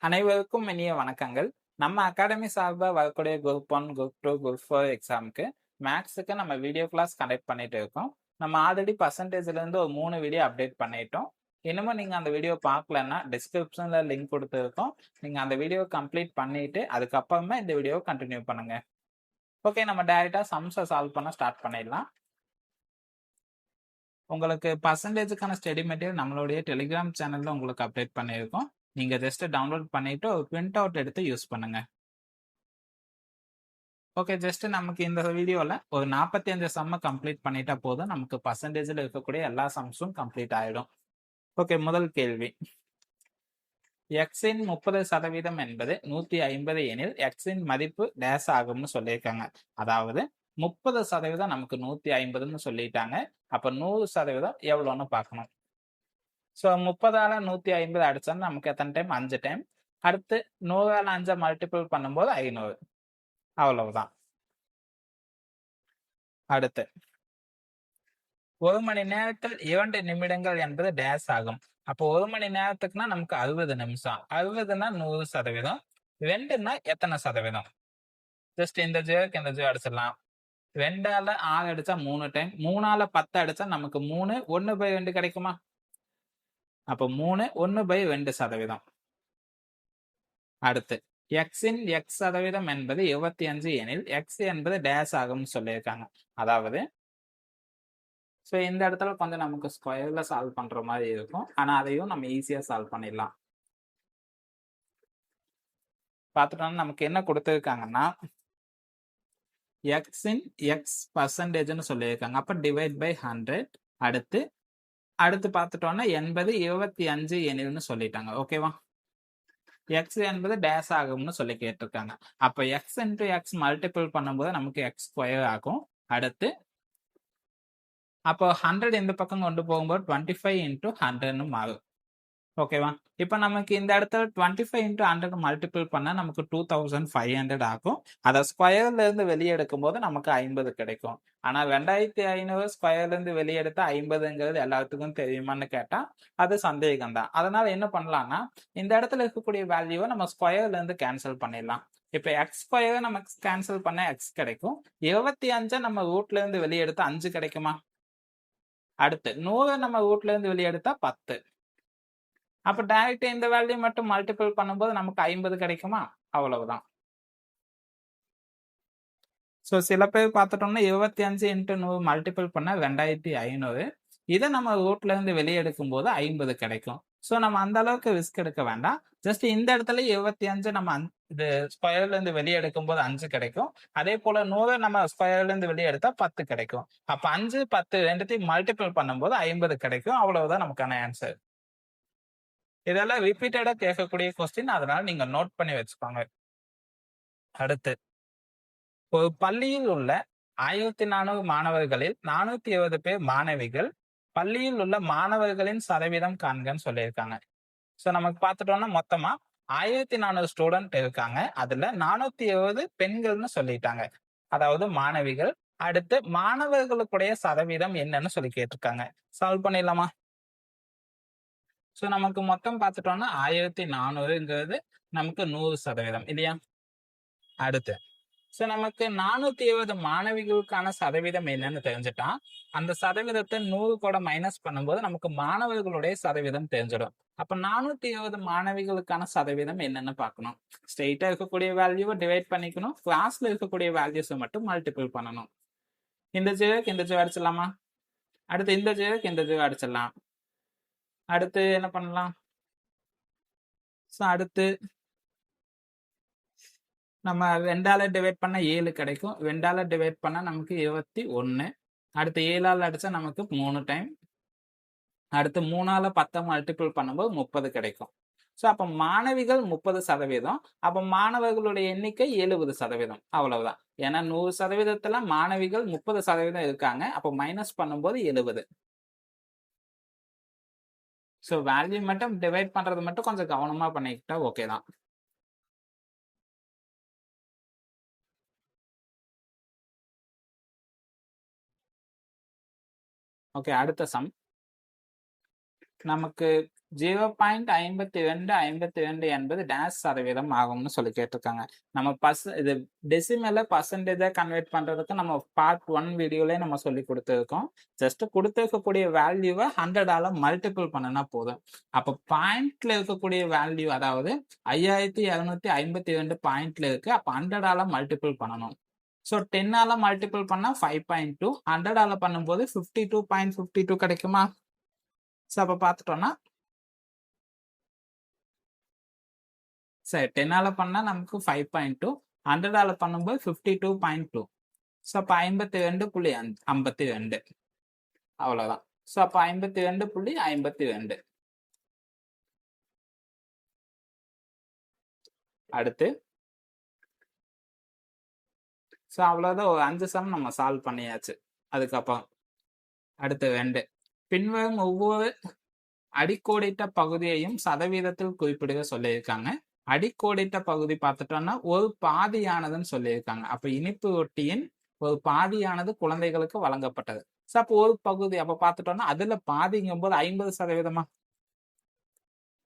அனைவருக்கும் இனிய வணக்கங்கள். நம்ம அகாடமி சார்பா வரக்கூடிய குரூப் 1, குரூப் 2, குரூப் 4 எக்ஸாமுக்கு மேக்ஸுக்கு நம்ம வீடியோ கிளாஸ் கண்டக்ட் பண்ணிட்டு இருக்கோம். நம்ம ஆல்ரெடி பர்சன்டேஜ்ல இருந்து ஒரு 3 வீடியோ அப்டேட் பண்ணிட்டோம். இன்னமும் நீங்க அந்த வீடியோ பார்க்கலன்னா டிஸ்கிரிப்ஷன்ல லிங்க் கொடுத்துருக்கோம். நீங்க அந்த வீடியோ கம்ப்ளீட் பண்ணிட்டு அதுக்கப்புறமா இந்த வீடியோவை கண்டினியூ பண்ணுங்க. ஓகே, நம்ம டைரக்டா சம்ஸை சால்வ் பண்ண ஸ்டார்ட் பண்ணிடலாம். உங்களுக்கு பர்சன்டேஜுக்கான ஸ்டடி மெட்டீரியல் நம்மளுடைய டெலிகிராம் சேனல்ல உங்களுக்கு அப்டேட் பண்ணியிருக்கோம். நீங்க ஜஸ்ட் டவுன்லோட் பண்ணிட்டு ஒரு பிரிண்ட் அவுட் எடுத்து யூஸ் பண்ணுங்க. ஓகே, ஜஸ்ட் நமக்கு இந்த வீடியோல ஒரு 45 சம்ம கம்ப்ளீட் பண்ணிட்டா போதும். நமக்கு பர்சன்டேஜ்ல இருக்கக்கூடிய எல்லா சம்ஸும் கம்ப்ளீட் ஆயிடும். ஓகே, முதல் கேள்வி. எக்ஸின் 30% என்பது 150 எனில் எக்ஸின் மதிப்பு டேஸ் ஆகும்னு சொல்லியிருக்காங்க. அதாவது 30% நமக்கு 150ன்னு சொல்லிட்டாங்க. அப்ப 100% எவ்வளோன்னு பார்க்கணும். ஸோ 30ஆல 150 அடிச்சோன்னா நமக்கு எத்தனை டைம்? 5 டைம். அடுத்து 100ஆல 5 மல்டிபிள் பண்ணும்போது 500. அவ்வளவுதான். அடுத்து 1 மணி நேரத்தில் 2 நிமிடங்கள் என்பது டேஸ் ஆகும். அப்போ 1 மணி நேரத்துக்குன்னா நமக்கு 60 நிமிஷம். 60னா 100%. 2ன்னா எத்தனை சதவீதம்? ஜஸ்ட் இந்த ஜீரோக்கு இந்த ஜீரோ அடிச்சிடலாம். 2ஆல 6 அடிச்சா 3 டைம். 3ஆல 10 அடிச்சா நமக்கு 3 1/2 கிடைக்குமா? அப்போ 3 1/2%. அடுத்து எக்ஸின் எக்ஸ் சதவீதம் என்பது 25 எனில் எக்ஸ் என்பது டேஸ் ஆகும்னு சொல்லியிருக்காங்க. அதாவது ஸோ இந்த இடத்துல கொஞ்சம் நமக்கு ஸ்கொயர்ல சால்வ் பண்ற மாதிரி இருக்கும். ஆனா அதையும் நம்ம ஈஸியா சால்வ் பண்ணிடலாம். பார்த்துட்டோம்னா நமக்கு என்ன கொடுத்துருக்காங்கன்னா எக்ஸின் எக்ஸ் பர்சன்டேஜ்னு சொல்லியிருக்காங்க. அப்ப டிவைட் பை 100. அடுத்து பார்த்துட்டோம்னா 80 25 எனில்னு சொல்லிட்டாங்க. ஓகேவா? எக்ஸ் என்பது டேஸ் ஆகும்னு சொல்லி கேட்டிருக்காங்க. அப்ப எக்ஸ் இன்டூ எக்ஸ் மல்டிபிள் பண்ணும்போது நமக்கு எக்ஸ் ஸ்கொயர் ஆகும். அடுத்து அப்போ 100 இந்த பக்கம் கொண்டு போகும்போது 25 இன்டூ 100ன்னு மாறும். ஓகேவா? இப்போ நமக்கு இந்த இடத்துல 25 இன்டூ 100 மல்டிபிள் பண்ணா நமக்கு 2500 ஆகும். அதை ஸ்கொயர்ல இருந்து வெளியே எடுக்கும் போது நமக்கு 50 கிடைக்கும். ஆனா 2500 ஸ்கொயர்ல இருந்து வெளியே எடுத்தா 50ங்கிறது எல்லாத்துக்கும் தெரியுமான்னு கேட்டா அது சந்தேகம் தான். அதனால என்ன பண்ணலாம்னா இந்த இடத்துல இருக்கக்கூடிய வேல்யூவை நம்ம ஸ்கொயர்ல இருந்து கேன்சல் பண்ணிடலாம். இப்ப எக்ஸ் ஸ்கொயர் நமக்கு கேன்சல் பண்ண எக்ஸ் கிடைக்கும். 25 நம்ம ரூட்ல இருந்து வெளியே எடுத்தா 5 கிடைக்குமா? அடுத்து 100 நம்ம ரூட்ல இருந்து வெளியே எடுத்தா 10. அப்ப டைரக்டா இந்த வேல்யூ மட்டும் மல்டிபிள் பண்ணும்போது நமக்கு 50 கிடைக்குமா? அவ்வளவுதான். ஸோ சில பேர் பார்த்துட்டோம்னா 25 இன்ட்டு 100 மல்டிபிள் பண்ணா 2500. இதை நம்ம ரூட்ல இருந்து வெளியே எடுக்கும் போது 50 கிடைக்கும். ஸோ நம்ம அந்த அளவுக்கு ரிஸ்க் எடுக்க வேண்டாம். ஜஸ்ட் இந்த இடத்துல 25 நம்ம இது ஸ்கொயர்ல இருந்து வெளியே எடுக்கும் போது 5 கிடைக்கும். அதே போல 100 நம்ம ஸ்கொயர்ல இருந்து வெளியே எடுத்தா 10 கிடைக்கும். அப்ப 5 10 ரெண்டுத்தையும் மல்டிபிள் பண்ணும்போது 50 கிடைக்கும். அவ்வளவுதான் நமக்கான ஆன்சர். இதெல்லாம் ரிப்பீட்டடா கேட்கக்கூடிய கொஸ்டின், அதனால நீங்க நோட் பண்ணி வச்சுக்கோங்க. அடுத்து ஒரு பள்ளியில் உள்ள 1400 மாணவர்களில் 420 பேர் மாணவிகள். பள்ளியில் உள்ள மாணவர்களின் சதவீதம் காண்கன்னு சொல்லியிருக்காங்க. ஸோ நமக்கு பார்த்துட்டோம்னா மொத்தமா 1400 ஸ்டூடெண்ட் இருக்காங்க. அதுல 420 பெண்கள்னு சொல்லிட்டாங்க, அதாவது மாணவிகள். அடுத்து மாணவர்களுக்குடைய சதவீதம் என்னன்னு சொல்லி கேட்டிருக்காங்க. சால்வ் பண்ணிடலாமா? ஸோ நமக்கு மொத்தம் பார்த்துட்டோம்னா 1400ங்கிறது நமக்கு 100% இல்லையா? அடுத்து ஸோ நமக்கு 420 மாணவிகளுக்கான சதவீதம் என்னன்னு தெரிஞ்சுட்டா அந்த சதவீதத்தை 100 கூட மைனஸ் பண்ணும்போது நமக்கு மாணவர்களுடைய சதவீதம் தெரிஞ்சிடும். அப்ப 420 மாணவிகளுக்கான சதவீதம் என்னன்னு பார்க்கணும். ஸ்ட்ரெயிட்டா இருக்கக்கூடிய வேல்யூவை டிவைட் பண்ணிக்கணும். கிளாஸ்ல இருக்கக்கூடிய வேல்யூஸை மட்டும் மல்டிபிள் பண்ணணும். இந்த ஜீரோக்கு இந்த ஜீரோ அடிச்சிடலாமா? அடுத்து இந்த ஜீரோக்கு இந்த ஜீரோ அடிச்சிடலாம். அடுத்து என்ன பண்ணலாம்? ஸோ அடுத்து நம்ம 2ஆல டிவைட் பண்ணா 7 கிடைக்கும். 2ஆல டிவைட் பண்ணா நமக்கு 21. அடுத்து 7ஆல அடிச்சா நமக்கு 3 டைம். அடுத்து 3ஆல 10 மல்டிபிள் பண்ணும்போது 30 கிடைக்கும். ஸோ அப்ப மாணவிகள் 30%. அப்ப மாணவர்களுடைய எண்ணிக்கை 70%. அவ்வளவுதான். ஏன்னா 100%ல மாணவிகள் 30% இருக்காங்க. அப்ப மைனஸ் பண்ணும்போது 70. ஸோ வேல்யூ மட்டும் டிவைட் பண்றது மட்டும் கொஞ்சம் கவனமா பண்ணிக்கிட்டா ஓகே தான். ஓகே, அடுத்த சம். நமக்கு 0.52 என்பது டேஷ் சதவீதம் ஆகும்னு சொல்லி கேட்டிருக்காங்க. நம்ம இது டெசிமலை பர்சன்டேஜா கன்வெர்ட் பண்றதுக்கு நம்ம பார்ட் 1 வீடியோலயே நம்ம சொல்லி கொடுத்துருக்கோம். ஜஸ்ட் கொடுத்திருக்கக்கூடிய வேல்யூவை 100ஆல மல்டிபிள் பண்ணினா போதும். அப்போ பாயிண்ட்ல இருக்கக்கூடிய வேல்யூ, அதாவது 5252 பாயிண்ட்ல இருக்கு. அப்போ 100ஆல மல்டிபிள் பண்ணணும். ஸோ 10ஆல மல்டிபிள் பண்ணா 5.2, 100ஆல பண்ணும்போது 52.52 கிடைக்குமா? ஸோ அப்போ பார்த்துட்டோம்னா சரி, 10ஆல பண்ணா நமக்கு 5.2, 100ஆல பண்ணும்போது 52.2. ஸோ அப்போ 52.52 அவ்வளோதான். ஸோ அப்போ 52.52. அடுத்து ஸோ அவ்வளோதான். ஒரு 5 சம் நம்ம சால்வ் பண்ணியாச்சு. அதுக்கப்புறம் அடுத்து 2, பின்வரும் ஒவ்வொரு அடிக்கோடிட்ட பகுதியையும் சதவீதத்தில் குறிப்பிடுக சொல்லியிருக்காங்க. அடிக்கோடிட்ட பகுதி பார்த்துட்டோம்னா ஒரு பாதியானதுன்னு சொல்லியிருக்காங்க. அப்ப இனிப்பு ரொட்டியின் ஒரு பாதியானது குழந்தைகளுக்கு வழங்கப்பட்டது. ஸோ அப்போ ஒரு பகுதி அப்ப பார்த்துட்டோம்னா அதுல பாதிங்கும் போது 50%.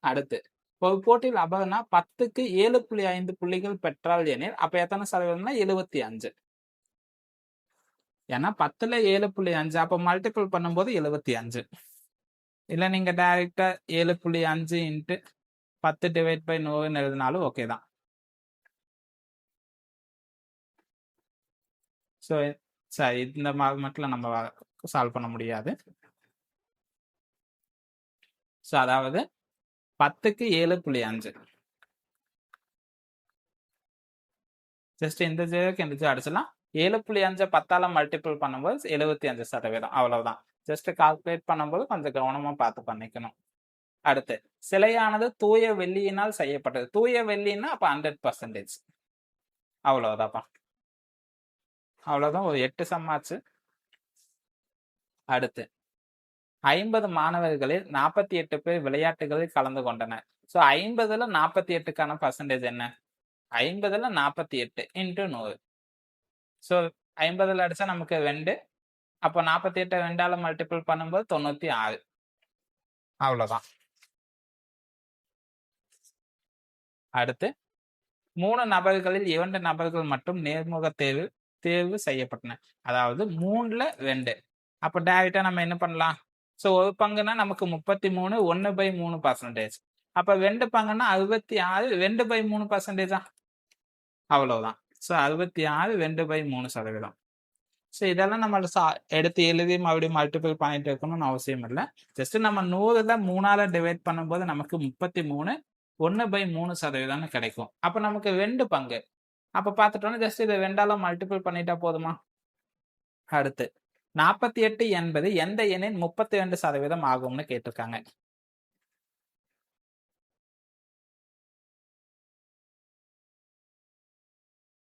அடுத்து ஒரு போட்டியில் அபர்ணா 10க்கு 7.5 புள்ளிகள் பெற்றால் எனில் அப்ப எத்தனை சதவீதம்னா 75. ஏன்னா 10ல 7.5 அப்ப மல்டிபிள் பண்ணும்போது 75. இல்ல நீங்க டைரக்டா 7.5 இன்ட்டு 10 டிவைட் பை 100 எழுதினாலும் ஓகே தான். ஸோ சரி, இந்த ஃபார்மேட்ல நம்ம சால்வ் பண்ண முடியாது. ஸோ அதாவது 10க்கு 7.5 ஜஸ்ட் இந்த ஜேக்கு இந்த ஜே அடிச்சலாம். 7.5 10ஆல மல்டிபிள் பண்ணும்போது 75%. அவ்வளவுதான். ஜஸ்ட் கால்குலேட் பண்ணும்போது கொஞ்சம் கவனமா பார்த்து பண்ணிக்கணும். அடுத்து சிலையானது தூய வெள்ளியினால் செய்யப்பட்டது. தூய வெள்ளின்னா அப்ப 100%. அவ்வளவுதான்ப்பா. அவ்வளவுதான். ஒரு 8 சம் ஆச்சு. அடுத்து 50 மாணவர்களில் 48 பேர் விளையாட்டுகளில் கலந்து கொண்டனர். ஸோ 50ல 48க்கான பர்சன்டேஜ் என்ன? 50ல 48 இன்ட்டு 100. ஸோ 50ல அடிச்சா நமக்கு 2. அப்போ 48 2ஆல மல்டிபிள் பண்ணும்போது 96. அவ்வளவுதான். அடுத்து 3 நபர்களில் 2 நபர்கள் மட்டும் நேர்முக தேர்வு செய்யப்பட்டன. அதாவது 3ல 2. அப்போ டைரக்டா நம்ம என்ன பண்ணலாம்? ஸோ ஒரு பங்குனா நமக்கு 33, 1/3%. அப்ப 2 பங்குனா 66, 2/3%. அவ்வளவுதான். ஸோ 66 2/3%. ஸோ இதெல்லாம் நம்ம எடுத்து எழுதி மறுபடியும் மல்டிபிள் பண்ணிட்டு இருக்கணும்னு அவசியம் இல்லை. ஜஸ்ட் நம்ம 100ல 3ஆல டிவைட் பண்ணும்போது நமக்கு 33 1/3% கிடைக்கும். அப்ப நமக்கு 2 பங்கு. அப்ப பார்த்துட்டோம்னா ஜஸ்ட் இதை 2ஆல மல்டிபிள் பண்ணிட்டா போதுமா? அடுத்து 48 என்பது எந்த எண்ணின் 32% ஆகும்னு கேட்டிருக்காங்க.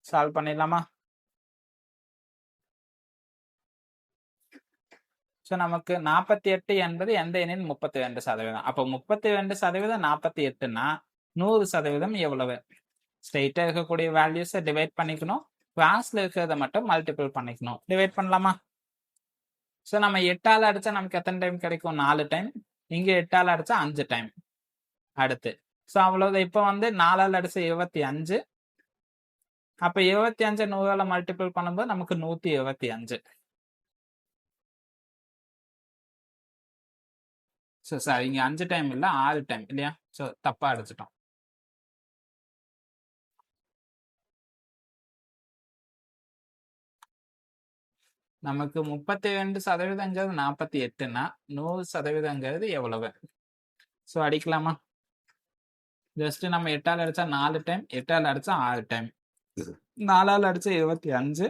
சால்வ் பண்ணிடலாமா? ஸோ நமக்கு 48 என்பது எந்த எண்ணின் 32%. அப்போ 32% 48ன்னா 100% எவ்வளவு? ஸ்ட்ரெயிட்டா இருக்கக்கூடிய வேல்யூஸை டிவைட் பண்ணிக்கணும். கிளாஸ்ல இருக்கிறத மட்டும் மல்டிபிள் பண்ணிக்கணும். டிவைட் பண்ணலாமா? ஸோ நம்ம 8ஆல அடிச்சா நமக்கு எத்தனை டைம் கிடைக்கும்? 4 டைம். இங்க 8ஆல அடிச்சா 5 டைம். அடுத்து ஸோ அவ்வளவு. இப்போ வந்து 4ஆல அடிச்சா 25. அப்ப 25 100ஆல மல்டிபிள் பண்ணும்போது நமக்கு 125. ஸோ சார் இங்க 5 டைம் இல்லை 6 டைம் இல்லையா? ஸோ தப்பா அடிச்சிட்டோம். நமக்கு 32%ங்கிறது 48ன்னா 100%ங்கிறது எவ்வளவு? ஸோ அடிக்கலாமா? ஜஸ்ட் நம்ம 8ஆல அடிச்சா 4 டைம், 8ஆல அடிச்சா 6 டைம், 4ஆல அடிச்சா 25,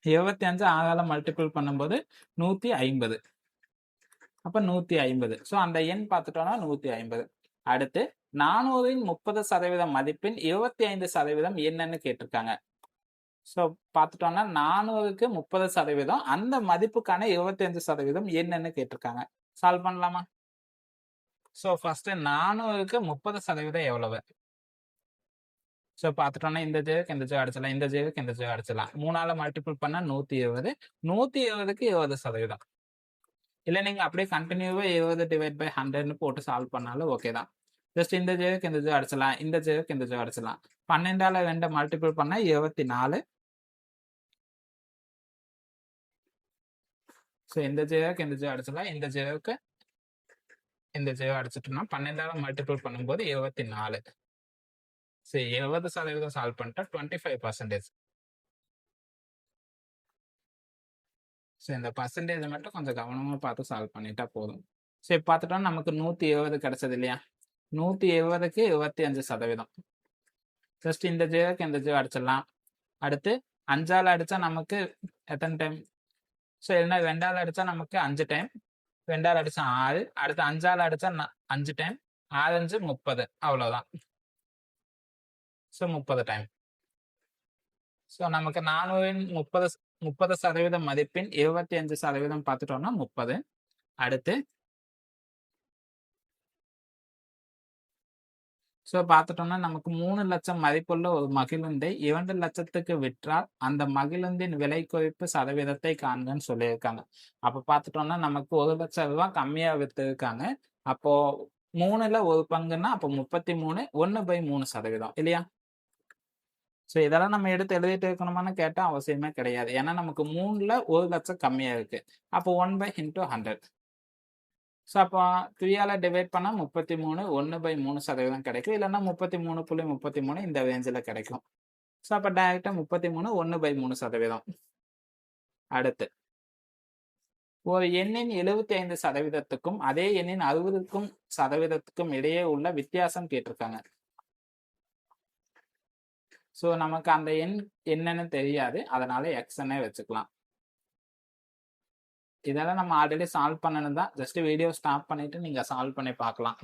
25 6ஆல மல்டிபிள் பண்ணும்போது 150. அப்ப 150. ஸோ அந்த எண் பார்த்துட்டோம்னா 150. அடுத்து 400ன் 30% மதிப்பின் 25% என்னன்னு கேட்டிருக்காங்க. ஸோ பார்த்துட்டோம்னா 400க்கு 30%, அந்த மதிப்புக்கான 25% என்னன்னு கேட்டிருக்காங்க. சால்வ் பண்ணலாமா? ஸோ ஃபர்ஸ்ட் 400க்கு 30% எவ்வளவு? ஸோ பார்த்துட்டோம்னா இந்த ஜேக்கு இந்த ஜே அடிச்சிடலாம், இந்த ஜேக்கு இந்த ஜே அடிச்சிடலாம். 3ஆல மல்டிபிள் பண்ணா 120, 120க்கு 20%. இல்ல நீங்க அப்படியே கண்டினியூவா 20 டிவைட் பை 100ன்னு போட்டு சால்வ் பண்ணாலும் ஓகே தான். ஜஸ்ட் இந்த ஜேவுக்கு இந்த ஜே அடிச்சிடலாம், இந்த ஜேவுக்கு இந்த ஜே அடிச்சிடலாம். 12ஆல 2 மல்டிபிள் பண்ணா 24. ஸோ இந்த ஜேவுக்கு இந்த ஜே அடிச்சிடலாம், இந்த ஜேவுக்கு இந்த ஜே அடிச்சிட்டோம்னா 12ஆல மல்டிபிள் பண்ணும்போது 24. ஸோ 70% சால்வ் பண்ணிட்டா 25%. ஸோ இந்த பர்சன்டேஜை மட்டும் கொஞ்சம் கவனமாக பார்த்து சால்வ் பண்ணிட்டா போதும். ஸோ இப்போ பார்த்துட்டோம்னா நமக்கு 170 கிடைச்சது இல்லையா? 170க்கு 25%. ஜஸ்ட் இந்த ஜேவுக்கு இந்த ஜே அடிச்சிடலாம். அடுத்து 5ஆல் அடித்தா நமக்கு எத்தனை டைம்? ஸோ இல்லைன்னா 2ஆல் அடித்தா நமக்கு 5 டைம், 2ஆல் அடித்தா 6, அடுத்து 5ஆல் அடித்தா 5 டைம், 6 5 30, அவ்வளோதான். So 30 time. ஸோ நமக்கு 30% மதிப்பின் 25% பார்த்துட்டோம்னா 30. அடுத்து ஸோ பார்த்துட்டோம்னா நமக்கு 3 லட்சம் மதிப்புள்ள ஒரு மகிழுந்தை 2 லட்சத்துக்கு விற்றால் அந்த மகிழுந்தின் விலை குறைப்பு சதவீதத்தை காண்கன்னு சொல்லியிருக்காங்க. அப்போ பார்த்துட்டோம்னா நமக்கு 1 லட்சம் ரூபாய் கம்மியாக விற்றுருக்காங்க. அப்போ 3ல் 1 பங்குன்னா அப்போ 33, 1/3% இல்லையா? ஸோ இதெல்லாம் நம்ம எடுத்து எழுதிட்டு இருக்கணுமான்னு கேட்டால் அவசியமே கிடையாது. ஏன்னா நமக்கு 3ல் 1 லட்சம் கம்மியாக இருக்கு. அப்போ 1/100. ஸோ அப்போ 3ஆல டிவைட் பண்ணால் 33, 1/3% கிடைக்கும். இல்லைன்னா 33.33 இந்த ரேஞ்சில் கிடைக்கும். ஸோ அப்போ டைரெக்டாக 33, 1/3%. அடுத்து ஒரு எண்ணின் 75%க்கும் அதே எண்ணின் 60% இடையே உள்ள வித்தியாசம் கேட்டிருக்காங்க. ஸோ நமக்கு அந்த எண் என்னன்னு தெரியாது, அதனால எக்ஸ்ன்னே வச்சுக்கலாம். இதெல்லாம் நம்ம ஆல்ரெடி சால்வ் பண்ணணும் தான். ஜஸ்ட் வீடியோ ஸ்டாப் பண்ணிட்டு நீங்க சால்வ் பண்ணி பார்க்கலாம்.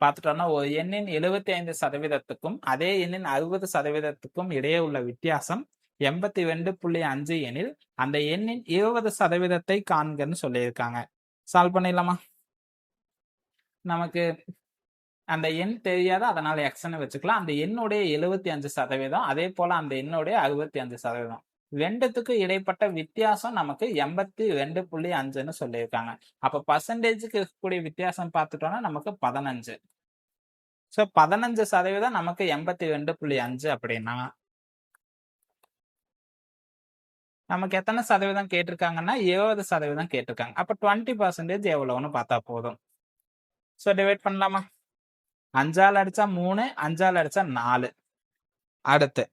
பார்த்துட்டோம்னா ஒரு எண்ணின் 75%க்கும் அதே எண்ணின் 60%க்கும் இடையே உள்ள வித்தியாசம் 82.5 எனில் அந்த எண்ணின் 20%த்தை காண்கன்னு சொல்லியிருக்காங்க. சால்வ் பண்ணிடலாமா? நமக்கு அந்த எண் தெரியாத, அதனால எக்ஸ்ன்னு வச்சுக்கலாம். அந்த எண்ணுடைய 75%, அதே போல அந்த எண்ணுடைய 65%. ரெண்டுத்துக்கு இடைப்பட்ட வித்தியாசம் நமக்கு 82.5ன்னு சொல்லியிருக்காங்க. அப்ப பர்சன்டேஜுக்கு இருக்கக்கூடிய வித்தியாசம் பார்த்துட்டோம்னா நமக்கு 15. ஸோ 15% நமக்கு 82.5 அப்படின்னா நமக்கு எத்தனை சதவீதம் கேட்டிருக்காங்கன்னா 20% கேட்டிருக்காங்க. அப்ப 20% எவ்வளவுன்னு பார்த்தா போதும். ஸோ டிவைட் பண்ணலாமா? 5ஆல் அடிச்சா 3, 5ஆல் அடிச்சா 4. அடுத்து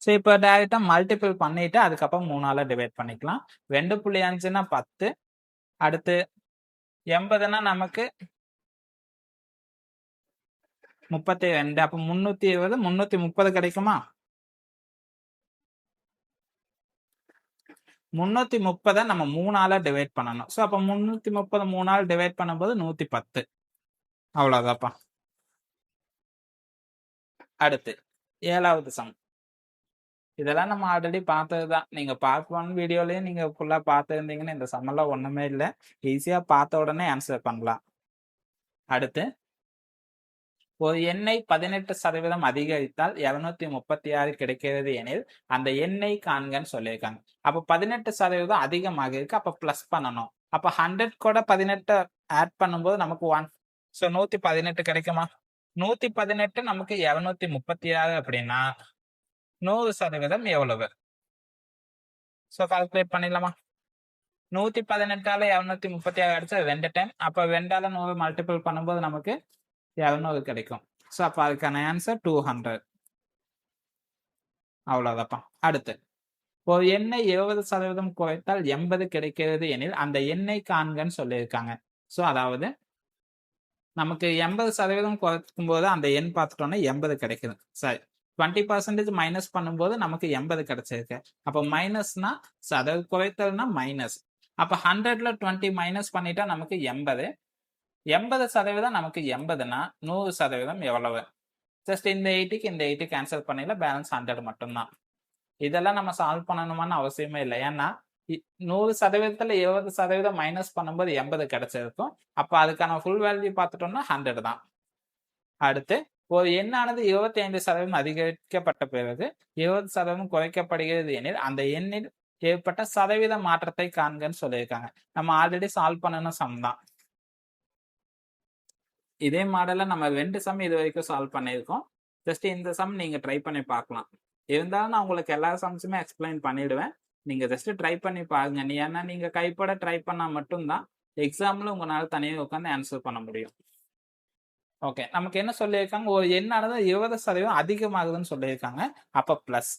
ஸோ இப்போ டைரக்டா மல்டிபிள் பண்ணிட்டு அதுக்கப்புறம் 3ஆல டிவைட் பண்ணிக்கலாம். 2.5ன்னா 10. அடுத்து 80ன்னா நமக்கு 32. அப்போ 320, 330 கிடைக்குமா? 330 நம்ம 3ஆல டிவைட் பண்ணணும். ஸோ அப்போ 330 3ஆல் டிவைட் பண்ணும்போது 110. அவ்வளோதாப்பா. அடுத்து 7வது சம். இதெல்லாம் நம்ம ஆல்ரெடி பார்த்தது தான். நீங்க பார்ட் 1 வீடியோலயே நீங்க ஃபுல்லா பார்த்துருந்தீங்கன்னா இந்த சம்மெல்லாம் ஒண்ணுமே இல்லை. ஈஸியா பார்த்த உடனே ஆன்சர் பண்ணலாம். அடுத்து ஒரு எண்ணை 18% அதிகரித்தால் 236 கிடைக்கிறது எனில் அந்த எண்ணை காண்கன்னு சொல்லியிருக்காங்க. அப்போ 18% அதிகமாக இருக்கு. அப்ப பிளஸ் பண்ணணும். அப்ப 100 கூட 18 ஆட் பண்ணும்போது நமக்கு 1. ஸோ 118 கிடைக்குமா? 118 நமக்கு 236 அப்படின்னா 100% எவ்வளவு? ஸோ கால்குலேட் பண்ணிடலாமா? 118ஆல 236 அடிச்சா 2 டைம். அப்ப 2ஆல 100 மல்டிபிள் பண்ணும்போது நமக்கு 200 கிடைக்கும். ஸோ அப்ப அதுக்கான ஆன்சர் 200. அவ்வளவுதாப்பா. அடுத்து ஒரு எண்ணை 20% குறைத்தால் 80 கிடைக்கிறது எனில் அந்த எண்ணை காண்கன்னு சொல்லியிருக்காங்க. ஸோ அதாவது நமக்கு 80% குறைக்கும் போது அந்த எண் பார்த்துட்டோம்னா 80 கிடைக்குது. சரி, 20% மைனஸ் பண்ணும்போது நமக்கு 80 கிடைச்சிருக்கு. அப்போ மைனஸ்னா அதாவது குறைத்தல்னா மைனஸ். அப்போ 100ல 20 மைனஸ் பண்ணிட்டா நமக்கு 80. 80% நமக்கு 80னா 100% எவ்வளவு? ஜஸ்ட் இந்த 80க்கு இந்த 80 கேன்சல் பண்ணிடல, பேலன்ஸ் 100 மட்டும்தான். இதெல்லாம் நம்ம சால்வ் பண்ணணுமான்னு அவசியமே இல்லை. ஏன்னா 100%ல 20% மைனஸ் பண்ணும்போது 80 கிடைச்சிருக்கும். அப்ப அதுக்கான ஃபுல் வேல்யூ பார்த்துட்டோம்னா 100 தான். அடுத்து ஒரு எண்ணானது 25% அதிகரிக்கப்பட்ட பிறகு 20% குறைக்கப்படுகிறது எனில் அந்த எண்ணில் ஏற்பட்ட சதவீத மாற்றத்தை காண்கன்னு சொல்லியிருக்காங்க. நம்ம ஆல்ரெடி சால்வ் பண்ணணும் சம் தான். இதே மாடல்ல நம்ம 2 சம் இது வரைக்கும் சால்வ் பண்ணியிருக்கோம். ஜஸ்ட் இந்த சம் நீங்க ட்ரை பண்ணி பார்க்கலாம். இருந்தாலும் நான் உங்களுக்கு எல்லா சம்ஸுமே எக்ஸ்பிளைன் பண்ணிடுவேன். நீங்க ஜஸ்ட் ட்ரை பண்ணி பாருங்க. ஏன்னா நீங்க கைப்பட ட்ரை பண்ணா மட்டும்தான் எக்ஸாம்ல உங்களால தனியாக உட்காந்து ஆன்சர் பண்ண முடியும். ஓகே, நமக்கு என்ன சொல்லியிருக்காங்க, ஒரு எண்ணானது 20% அதிகமாகுதுன்னு சொல்லியிருக்காங்க. அப்ப பிளஸ்.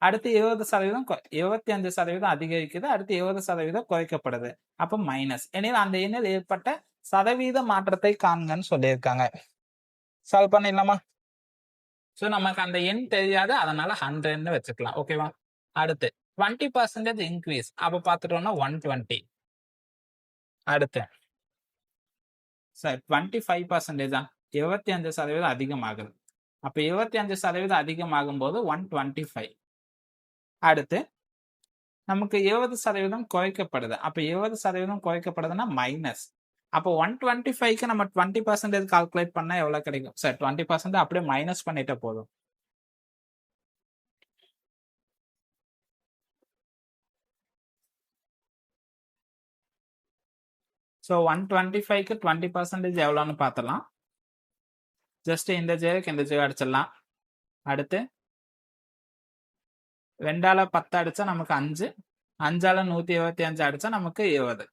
அடுத்து 20% 25% அதிகரிக்குது. அடுத்து 20% குறைக்கப்படுது. அப்ப மைனஸ். எனவே அந்த எண்ணில் ஏற்பட்ட சதவீத மாற்றத்தை காண்கன்னு சொல்லியிருக்காங்க. சால்வ் பண்ணிடலாமா? ஸோ நமக்கு அந்த எண் தெரியாது, அதனால 100ன்னு வச்சுக்கலாம். ஓகேவா? அடுத்து 20% இன்க்ரீஸ். அப்ப பார்த்துட்டோம்னா 120. அடுத்து சார் 25% 25% அதிகமாகுது. அப்ப 25% அதிகமாகும் போது 125. அடுத்து நமக்கு 20% குறைக்கப்படுது. அப்ப 20% குறைக்கப்படுதுன்னா மைனஸ். அப்போ 125க்கு நம்ம 20% கால்குலேட் பண்ணா எவ்வளவு கிடைக்கும் சார்? 20% அப்படியே மைனஸ் பண்ணிட்டா போதும். ஸோ 125க்கு 20% எவ்வளோன்னு பார்த்தலாம். ஜஸ்ட் இந்த ஜேருக்கு இந்த ஜே அடிச்சிடலாம். அடுத்து 2ஆல 10 அடிச்சா நமக்கு 5, 5ஆல 125 அடிச்சா நமக்கு 20.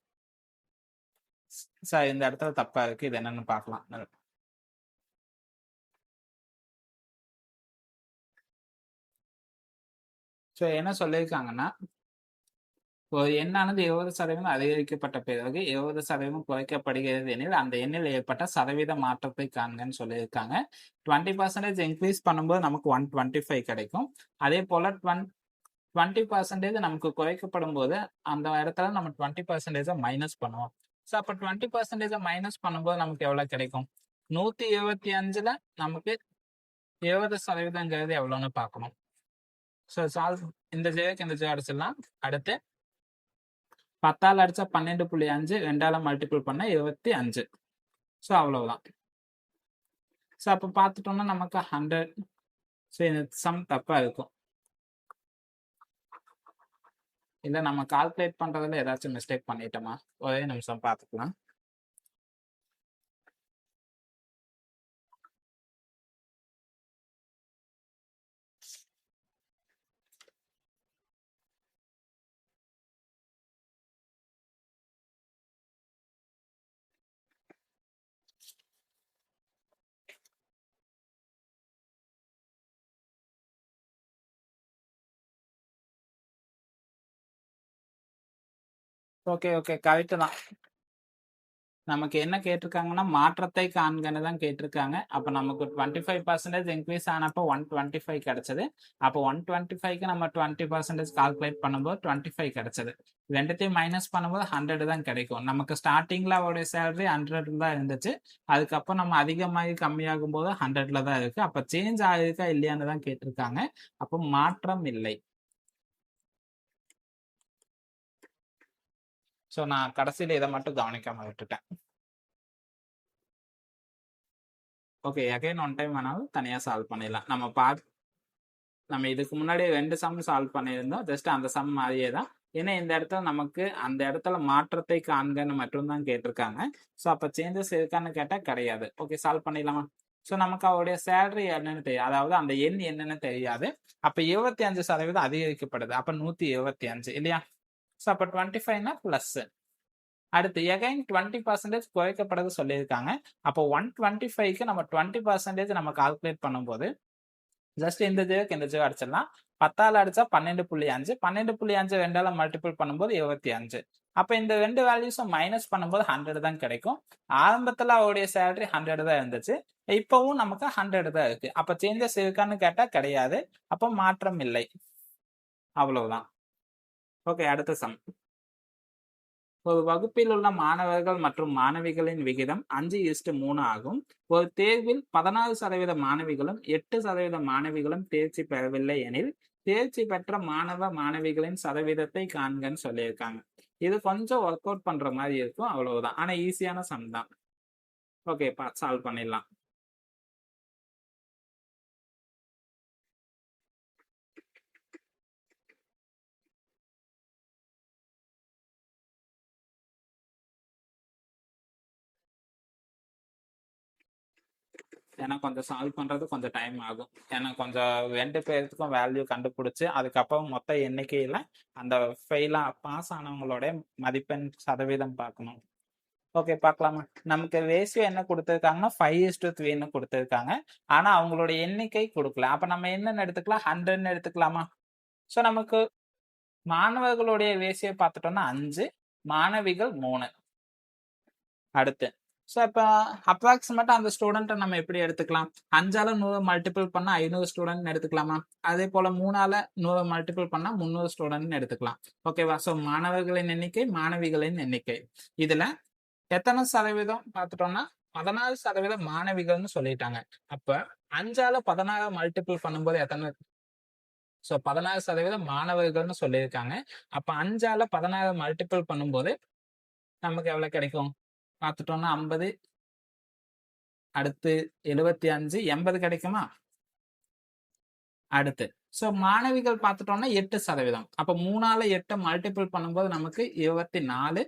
சார் இந்த இடத்துல தப்பா இருக்கு, இது என்னன்னு பார்க்கலாம். ஸோ என்ன சொல்லியிருக்காங்கன்னா, ஒரு எண்ணானது 20% அதிகரிக்கப்பட்ட பிறகு 20% குறைக்கப்படுகிறது எனில் அந்த எண்ணில் ஏற்பட்ட சதவீத மாற்றத்தை காண்கன்னு சொல்லியிருக்காங்க. 20% இன்க்ரீஸ் பண்ணும்போது நமக்கு 125 கிடைக்கும். அதே போல 20% நமக்கு குறைக்கப்படும் போது அந்த இடத்துல நம்ம 20% மைனஸ் பண்ணுவோம். ஸோ அப்போ 20% மைனஸ் பண்ணும்போது நமக்கு எவ்வளவு கிடைக்கும்? 125ல நமக்கு 20%ங்கிறது எவ்வளோன்னு பார்க்கணும். ஸோ சால்வ் இந்த ஜேக்கு இந்த ஜே அடிச்சிடலாம். அடுத்து 10ஆல அடிச்சா 12.5, 2ஆல மல்டிபிள் பண்ணா 25. ஸோ அவ்வளவுதான். ஸோ அப்போ பார்த்துட்டோம்னா நமக்கு 100. ஸோ இந்த சம் தப்பா இருக்கும். இல்லை நம்ம கால்குலேட் பண்றதுல ஏதாச்சும் மிஸ்டேக் பண்ணிட்டோமா? ஒரே நிமிஷம் பார்த்துக்கலாம். ஓகே ஓகே, கரெக்டு தான். நமக்கு என்ன கேட்டிருக்காங்கன்னா மாற்றத்தை காண்கன்னு தான் கேட்டிருக்காங்க. அப்போ நமக்கு 25% இன்க்ரீஸ் ஆனப்போ 125 கிடைச்சது. அப்போ 125க்கு நம்ம 20% கால்குலேட் பண்ணும்போது 25 கிடைச்சது. ரெண்டுத்தையும் மைனஸ் பண்ணும்போது 100 தான் கிடைக்கும். நமக்கு ஸ்டார்டிங்ல அவருடைய சேலரி 100 தான் இருந்துச்சு. அதுக்கப்புறம் நம்ம அதிகமாகி கம்மியாகும் போது 100ல தான் இருக்கு. அப்போ சேஞ்ச் ஆகிருக்கா இல்லையான்னு தான் கேட்டிருக்காங்க. அப்போ மாற்றம் இல்லை. ஸோ நான் கடைசியில் இதை மட்டும் கவனிக்காம விட்டுட்டேன். ஓகே, அகைன் ஒன் டைம் வேணாலும் தனியாக சால்வ் பண்ணிடலாம். நம்ம இதுக்கு முன்னாடி 2 சம் சால்வ் பண்ணியிருந்தோம். ஜஸ்ட் அந்த சம் மாதிரியே தான். ஏன்னா இந்த இடத்துல நமக்கு அந்த இடத்துல மாற்றத்தை காண்கன்னு மட்டும்தான் கேட்டிருக்காங்க. ஸோ அப்போ சேஞ்சஸ் இருக்கான்னு கேட்டால் கிடையாது. ஓகே, சால்வ் பண்ணிடலாமா? ஸோ நமக்கு அவருடைய சேலரி என்னன்னு தெரியும், அதாவது அந்த எண் என்னன்னு தெரியாது. அப்போ 25% அதிகரிக்கப்படுது. அப்போ 125 இல்லையா? ஸோ அப்போ 25னா பிளஸ். அடுத்து எகைன் 20% குறைக்கப்படுறது சொல்லியிருக்காங்க. அப்போ 125க்கு நம்ம 20% நம்ம கால்குலேட் பண்ணும்போது ஜஸ்ட் இந்த ஜேக்கு இந்த ஜே அடிச்சிடலாம். 10ஆல அடிச்சா 12.5, 12.5 2ஆல மல்டிபிள் பண்ணும்போது 25. அப்போ இந்த 2 வேல்யூஸும் மைனஸ் பண்ணும்போது 100 தான் கிடைக்கும். ஆரம்பத்தில் அவருடைய சேலரி 100 தான் இருந்துச்சு. இப்பவும் நமக்கு 100 தான் இருக்கு. அப்போ சேஞ்சஸ் இருக்கான்னு கேட்டால் கிடையாது. அப்போ மாற்றம் இல்லை. அவ்வளவுதான். ஓகே, அடுத்த சம். ஒரு வகுப்பில் உள்ள மாணவர்கள் மற்றும் மாணவிகளின் விகிதம் 5:3 ஆகும். ஒரு தேர்வில் 16% மாணவிகளும் 8% மாணவிகளும் தேர்ச்சி பெறவில்லை எனில் தேர்ச்சி பெற்ற மாணவ மாணவிகளின் சதவீதத்தை காண்கன்னு சொல்லியிருக்காங்க. இது கொஞ்சம் ஒர்க் அவுட் பண்ற மாதிரி இருக்கும், அவ்வளவுதான். ஆனா ஈஸியான சம் தான். ஓகே, சால்வ் பண்ணிடலாம். ஏன்னா கொஞ்சம் சால்வ் பண்றது கொஞ்சம் டைம் ஆகும். ஏன்னா கொஞ்சம் 2 பேர்த்துக்கும் வேல்யூ கண்டுபிடிச்சு அதுக்கப்புறம் மொத்த எண்ணிக்கையில அந்த பாஸ் ஆனவங்களோட மதிப்பெண் சதவீதம் பார்க்கணும். ஓகே, பார்க்கலாமா? நமக்கு ரேஷியோ என்ன கொடுத்துருக்காங்கன்னா 5:3ன்னு கொடுத்துருக்காங்க. ஆனா அவங்களோட எண்ணிக்கை கொடுக்கல. அப்ப நம்ம என்னன்னு எடுத்துக்கலாம்? 100ன்னு எடுத்துக்கலாமா? ஸோ நமக்கு மாணவர்களுடைய ரேஷியோ பார்த்துட்டோம்னா 5, மாணவிகள் 3. அடுத்து ஸோ இப்போ அப்ராக்சிமேட்டா அந்த ஸ்டூடெண்ட்டை நம்ம எப்படி எடுத்துக்கலாம்? 5ஆல 100 மல்டிபிள் பண்ணா 500 ஸ்டூடெண்ட் எடுத்துக்கலாமா? அதே போல 3ஆல 100 மல்டிபிள் பண்ணா 300 ஸ்டூடெண்ட் எடுத்துக்கலாம். ஓகேவா? ஸோ மாணவர்களின் எண்ணிக்கை, மாணவிகளின் எண்ணிக்கை. இதுல எத்தனை சதவீதம் பார்த்துட்டோம்னா 16% மாணவிகள்னு சொல்லிட்டாங்க. அப்ப 5ஆல 16 மல்டிபிள் பண்ணும்போது எத்தனை? ஸோ 16% மாணவர்கள்னு சொல்லியிருக்காங்க. அப்ப 5ஆல 16 மல்டிபிள் பண்ணும்போது நமக்கு எவ்வளவு கிடைக்கும்? பார்த்துட்டோம்னா 50, அடுத்து 75, 80 கிடைக்குமா? அடுத்து ஸோ மாணவிகள் பார்த்துட்டோம்னா 8%. அப்ப 3ஆல 8 மல்டிபிள் பண்ணும்போது நமக்கு 24.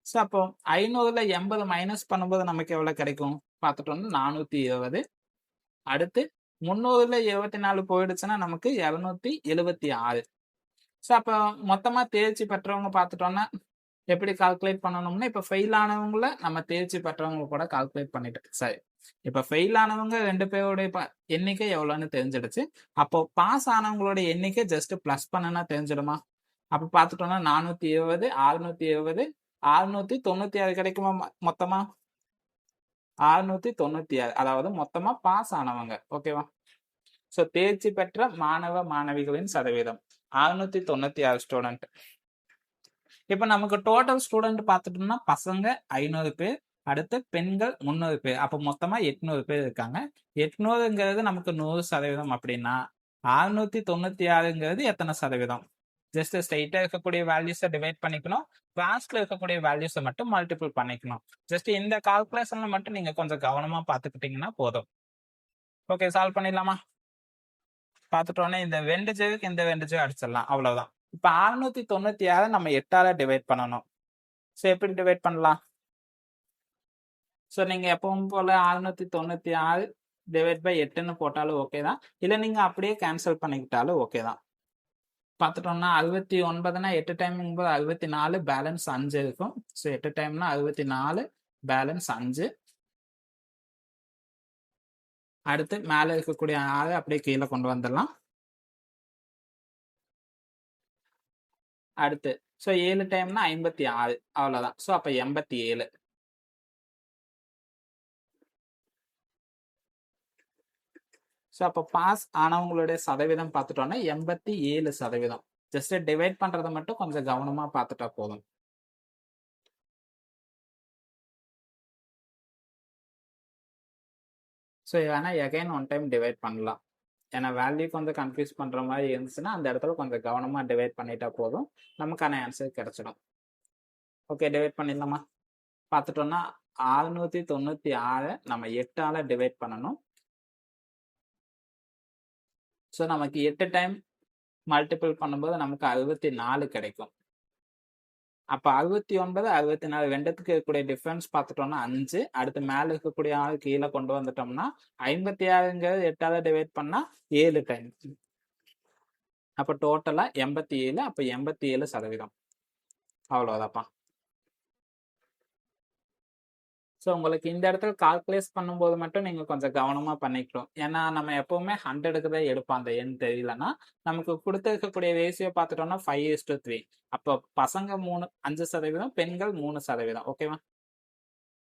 ஸோ அப்போ 500ல 80 மைனஸ் பண்ணும்போது நமக்கு எவ்வளவு கிடைக்கும்? பார்த்துட்டோம்னா 420. அடுத்து 300ல 24 போயிடுச்சுன்னா நமக்கு 276. ஸோ அப்போ மொத்தமா தேர்ச்சி பெற்றவங்க பார்த்துட்டோம்னா எப்படி கால்குலேட் பண்ணணும்னா, இப்ப ஃபெயில் ஆனவங்கள நம்ம தேர்ச்சி பெற்றவங்க கூட கால்குலேட் பண்ணிட்டு சரி, இப்ப ஃபெயில் ஆனவங்க 2 பேருடைய எண்ணிக்கை எவ்வளவுன்னு தெரிஞ்சிடுச்சு. அப்போ பாஸ் ஆனவங்களோட எண்ணிக்கை ஜஸ்ட் பிளஸ் பண்ணனா தெரிஞ்சிடுமா? அப்ப பார்த்துட்டோம்னா 420, 620, 696 கிடைக்குமா? மொத்தமா 696, அதாவது மொத்தமா பாஸ் ஆனவங்க. ஓகேவா? ஸோ தேர்ச்சி பெற்ற மாணவ மாணவிகளின் சதவீதம் 696 ஸ்டூடெண்ட். இப்ப நமக்கு டோட்டல் ஸ்டூடெண்ட் பார்த்துட்டோம்னா பசங்க 500 பேர், அடுத்து பெண்கள் 300 பேர். அப்ப மொத்தமா 800 பேர் இருக்காங்க. 800ங்கிறது நமக்கு 100% அப்படின்னா 696ங்கிறது எத்தனை சதவீதம்? ஜஸ்ட் ஸ்ட்ரைட்டா இருக்கக்கூடிய வேல்யூஸை டிவைட் பண்ணிக்கணும். கிளாஸ்ல இருக்கக்கூடிய வேல்யூஸை மட்டும் மல்டிபிள் பண்ணிக்கணும். ஜஸ்ட் இந்த கால்குலேஷன்ல மட்டும் நீங்க கொஞ்சம் கவனமா பார்த்துக்கிட்டீங்கன்னா போதும். ஓகே, சால்வ் பண்ணிடலாமா? பார்த்துட்டோன்னே இந்த வெண்டுஜுக்கு இந்த வெண்டுஜு அடிச்சிடலாம், அவ்வளவுதான். இப்ப 696 நம்ம 8ஆல டிவைட் பண்ணணும். ஸோ எப்படி டிவைட் பண்ணலாம்? ஸோ நீங்க எப்பவும் போல 696 டிவைட் பை 8ன்னு போட்டாலும் ஓகே தான். இல்லை நீங்க அப்படியே கேன்சல் பண்ணிக்கிட்டாலும் ஓகே தான். பார்த்துட்டோம்னா 69னா 8 டைம்ங்கும்போது 64, பேலன்ஸ் 5 இருக்கும். ஸோ 8 டைம்னா 64, பேலன்ஸ் 5. அடுத்து மேலே இருக்கக்கூடிய 6 அப்படியே கீழே கொண்டு வந்துடலாம். அடுத்து ஸோ 7 டைம்னா 56, அவ்வளவுதான். ஸோ அப்ப 87. ஸோ அப்போ பாஸ் ஆனவங்களுடைய சதவீதம் பார்த்துட்டோம்னா 87%. ஜஸ்ட் டிவைட் பண்றதை மட்டும் கொஞ்சம் கவனமா பார்த்துட்டா போதும். ஸோ வேணா எகைன் ஒன் டைம் டிவைட் பண்ணலாம். ஏன்னா வேல்யூ கொஞ்சம் கன்ஃபியூஸ் பண்ற மாதிரி இருந்துச்சுன்னா அந்த இடத்துல கொஞ்சம் கவனமா டிவைட் பண்ணிட்டா போதும், நமக்கான ஆன்சர் கிடைச்சிடும். ஓகே, டிவைட் பண்ணிடலாமா? பார்த்துட்டோம்னா 696 நம்ம 8ஆல டிவைட் பண்ணணும். ஸோ நமக்கு 8 டைம் மல்டிபிள் பண்ணும்போது நமக்கு 64 கிடைக்கும். அப்ப 69, 64 ரெண்டுத்துக்கு இருக்கக்கூடிய டிஃபரன்ஸ் பார்த்துட்டோம்னா 5. அடுத்து மேல இருக்கக்கூடிய 6 கீழே கொண்டு வந்துட்டோம்னா 56ங்கிறது 8ஆல டிவைட் பண்ணா 7 டைம். அப்ப டோட்டலா 87. அப்ப 87%. அவ்வளவுதான்ப்பா. ஸோ உங்களுக்கு இந்த இடத்துல கால்குலேட் பண்ணும்போது மட்டும் நீங்க கொஞ்சம் கவனமா பண்ணிக்கணும். ஏன்னா நம்ம எப்பவுமே 100க்கு தான் எடுப்போம். அந்த எண் தெரியலன்னா நமக்கு கொடுத்துருக்கக்கூடிய ரேஷியோ பார்த்துட்டோம்னா 5:3. அப்போ பசங்க 5%, பெண்கள் 3%. ஓகேவா?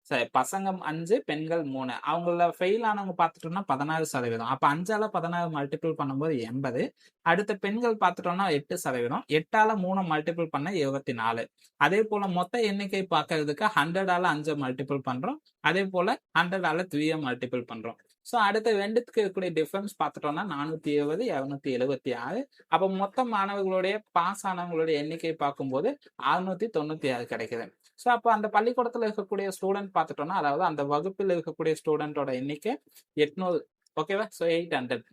சரி, பசங்க 5, பெண்கள் 3. அவங்கள ஃபெயில் ஆனவங்க பார்த்துட்டோம்னா 16%. அப்ப 5ஆல 16 மல்டிபிள் பண்ணும்போது 80. அடுத்த பெண்கள் பார்த்துட்டோம்னா 8%. 8ஆல 3 மல்டிபிள் பண்ண 24. அதே போல மொத்த எண்ணிக்கை பார்க்கறதுக்கு 100ஆல 5 மல்டிபிள் பண்றோம். அதே போல 100ஆல 3 மல்டிபிள் பண்றோம். ஸோ அடுத்த ரெண்டுத்துக்கு இருக்கக்கூடிய டிஃபரன்ஸ் பார்த்துட்டோம்னா 420, 276. அப்போ மொத்த மாணவர்களுடைய பாஸ் ஆனவங்களுடைய எண்ணிக்கை பார்க்கும்போது 696 கிடைக்குது. ஸோ அப்போ அந்த பள்ளிக்கூடத்தில் இருக்கக்கூடிய ஸ்டூடெண்ட் பார்த்துட்டோம்னா, அதாவது அந்த வகுப்பில் இருக்கக்கூடிய ஸ்டூடெண்டோட எண்ணிக்கை 800. ஓகேவா? ஸோ 800.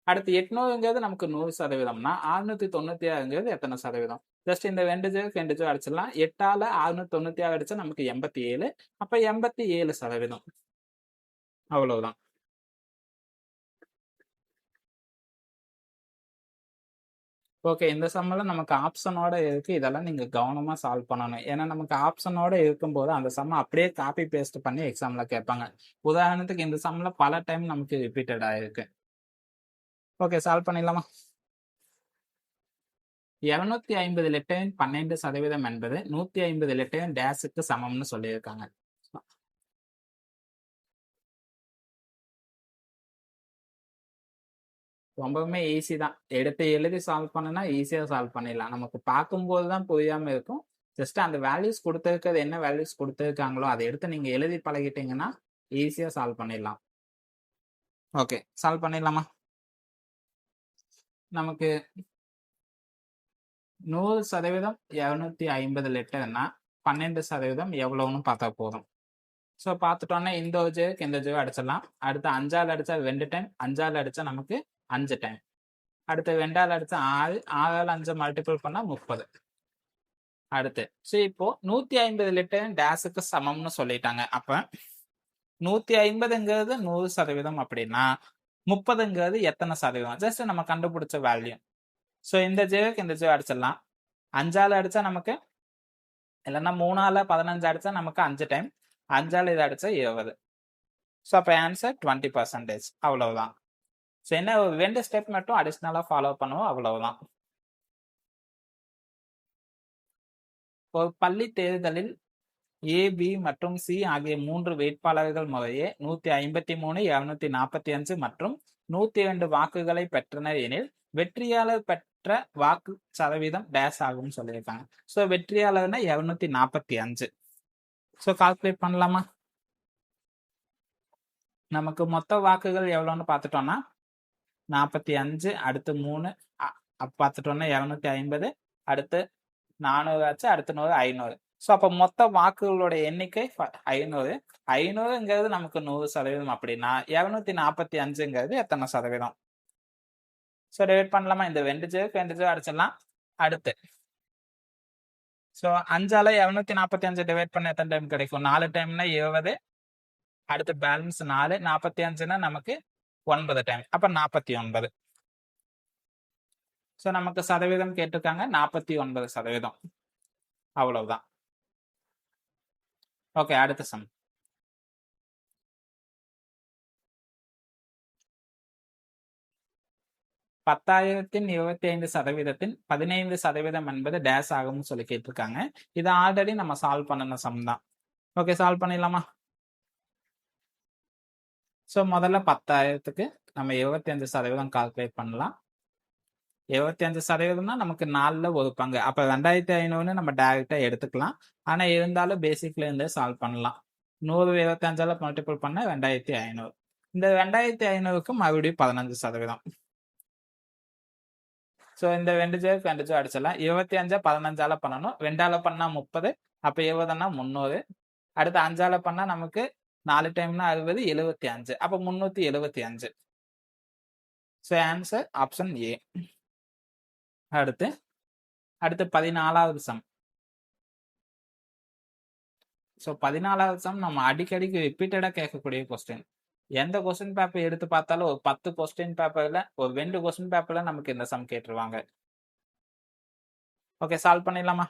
அடுத்து 800ங்கிறது நமக்கு 100%னா 696ங்கிறது எத்தனை சதவீதம்? ஜஸ்ட் இந்த 2 அடிச்சிடலாம். 8ஆல 696 அடிச்சா நமக்கு 87. அப்ப 87%. அவ்வளவுதான். ஓகே. இந்த சம்ல நமக்கு ஆப்ஷனோட இருக்கு. இதெல்லாம் நீங்க கவனமா சால்வ் பண்ணணும். ஏன்னா நமக்கு ஆப்ஷனோட இருக்கும்போது அந்த சம்ம அப்படியே காப்பி பேஸ்ட் பண்ணி எக்ஸாம்ல கேட்பாங்க. உதாரணத்துக்கு இந்த சம்ல பல டைம் நமக்கு ரிப்பீட்டட் ஆயிருக்கு. ஓகே, சால்வ் பண்ணிடலாமா? 250 லிட்டரின் 12% என்பது 150 லிட்டரின் டேஸுக்கு சமம்னு சொல்லியிருக்காங்க. ரொம்பவுமே ஈஸி தான். எடுத்து எழுதி சால்வ் பண்ணுனா ஈஸியா சால்வ் பண்ணிடலாம். நமக்கு பார்க்கும்போது தான் புரியாம இருக்கும். ஜஸ்ட் அந்த வேல்யூஸ் குடுத்திருக்கிறது என்ன வேல்யூஸ் குடுத்திருக்காங்களோ, அத எடுத்து நீங்க எழுதி பழகிட்டீங்கன்னா, ஈஸியா சால்வ் பண்ணிடலாம். ஓகே, சால்வ் பண்ணிடலாமா? நமக்கு 100% 250 லிட்டர்னா 12% எவ்வளவுன்னு பார்த்தா போதும். ஸோ பார்த்துட்டோம்னா இந்த ஒரு ஜேவுக்கு இந்த ஜேவை அடிச்சிடலாம். அடுத்து 5ஆல் அடிச்சா 2 டைம், 5ஆல் அடிச்சா நமக்கு 5 டைம். அடுத்து 2ஆல் அடிச்சா 6, 6ஆல் 5 மல்டிபிள் பண்ணா 30. அடுத்து ஸோ இப்போ 150 லிட்டர் டேஸுக்கு சமம்னு சொல்லிட்டாங்க. அப்ப 150ங்கிறது 100% அப்படின்னா 30ங்கிறது எத்தனை சதவீதம்? ஜஸ்ட் நம்ம கண்டுபிடிச்ச வேல்யூ. ஸோ இந்த ஜேவுக்கு இந்த ஜேவை அடிச்சிடலாம். 5ஆல் அடிச்சா நமக்கு, இல்லைன்னா 3ஆல் 15 அடிச்சா நமக்கு 5 டைம், 5ஆல் இதை அடிச்சா 20. ஸோ அப்போ ஆன்சர் 20%. அவ்வளவுதான். ஸோ என்ன ஒரு 2 ஸ்டெப் மட்டும் அடிஷ்னலாக ஃபாலோ பண்ணுவோம், அவ்வளவுதான். ஒரு பள்ளி தேர்தலில் ஏ, பி மற்றும் சி ஆகிய 3 வேட்பாளர்கள் முறையே 153, 245 மற்றும் 102 வாக்குகளை பெற்றனர் எனில் வெற்றியாளர் பெற்ற வாக்கு சதவீதம் டேஷ் ஆகும் சொல்லியிருக்காங்க. ஸோ வெற்றியாளர்னா 245. ஸோ கால்குலேட் பண்ணலாமா? நமக்கு மொத்த வாக்குகள் எவ்வளோன்னு பார்த்துட்டோம்னா 45, அடுத்து 3 பார்த்துட்டோம்னா 250, அடுத்து 400 ஆச்சு, அடுத்து 100, 500. ஸோ அப்போ மொத்த வாக்குகளோட எண்ணிக்கை 500. 500ங்கிறது நமக்கு 100% அப்படின்னா 245ங்கிறது எத்தனை சதவீதம்? ஸோ டிவைட் பண்ணலாமா? இந்த 2 ஜே அடிச்சிடலாம். அடுத்து ஸோ 5ஆல 245 டிவைட் பண்ண எத்தனை டைம் கிடைக்கும்? 4 டைம்னா 20. அடுத்து பேலன்ஸ் 4, 45னா நமக்கு 9 டைம், அப்ப 49. ஸோ நமக்கு சதவீதம் கேட்டிருக்காங்க, 49%. அவ்வளவுதான். ஓகே, அடுத்த சம். 10,000-இன் 25%-இன் 15% என்பது டேஷ் ஆகும்னு சொல்லி கேட்டிருக்காங்க. இதை ஆல்ரெடி நம்ம சால்வ் பண்ணின சம் தான். ஓகே, சால்வ் பண்ணிடலாமா? ஸோ முதல்ல 10,000க்கு நம்ம 25% கால்குலேட் பண்ணலாம். 25%னா நமக்கு 4ல் ஒரு பங்கு. அப்போ 2,500 நம்ம டைரக்டா எடுத்துக்கலாம். ஆனா இருந்தாலும் பேசிக்ல இருந்தே சால்வ் பண்ணலாம். 100 25ஆல மல்டிபிள் பண்ண 2,500. இந்த 2,500க்கு மறுபடியும் 15%. ஸோ இந்த 2 ஜேக்கு 2 ஜே அடிச்சிடலாம். 25 15ஆல பண்ணணும். 2ஆல பண்ணா 30, அப்போ 20னா 300. அடுத்து 5ஆல பண்ணா நமக்கு 4 டைம்னா 60, 75, அப்போ 375. So answer option A. அடுத்து 14வது சம். ஸோ 14வது சம் நம்ம அடிக்கடிக்கு ரிப்பீட்டடா கேட்கக்கூடிய கொஸ்டின். எந்த கொஸ்டின் பேப்பர் எடுத்து பார்த்தாலும் ஒரு 10 கொஸ்டின் பேப்பர்ல ஒரு 2 கொஸ்டின் பேப்பர்ல நமக்கு இந்த சம் கேட்டுருவாங்க. ஓகே, சால்வ் பண்ணிடலாமா?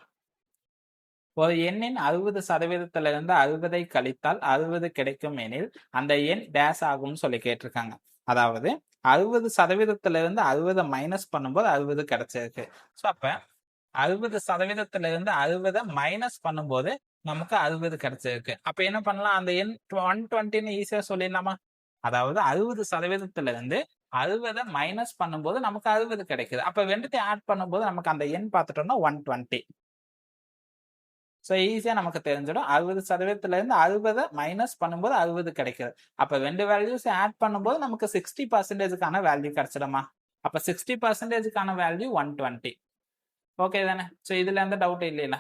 ஒரு எண்ணின் 60%-இருந்து 60ஐ கழித்தால் 60 கிடைக்கும் எனில் அந்த எண் டேஷ் ஆகும்னு சொல்லி கேட்டிருக்காங்க. அதாவது 60%-இருந்து 60 மைனஸ் பண்ணும்போது 60 கிடைச்சிருக்கு. ஸோ அப்ப 60%-இருந்து 60 மைனஸ் பண்ணும்போது நமக்கு 60 கிடைச்சிருக்கு. அப்ப என்ன பண்ணலாம்? அந்த எண் 120ன்னு ஈஸியா சொல்லிடலாமா? அதாவது 60%-இருந்து 60 மைனஸ் பண்ணும்போது நமக்கு 60 கிடைக்குது. அப்ப ரெண்டுத்தையும் ஆட் பண்ணும்போது நமக்கு அந்த எண் பார்த்துட்டோம்னா 120. ஸோ ஈஸியா நமக்கு தெரிஞ்சிடும். 60%-இருந்து 60 மைனஸ் பண்ணும்போது 60 கிடைக்குது. அப்ப 2 வேல்யூஸ் ஆட் பண்ணும்போது நமக்கு 60%க்கான வேல்யூ கிடைச்சிடுமா? அப்ப 60%க்கான வேல்யூ 120. ஓகே தானே? ஸோ இதுல எந்த டவுட் இல்லையில?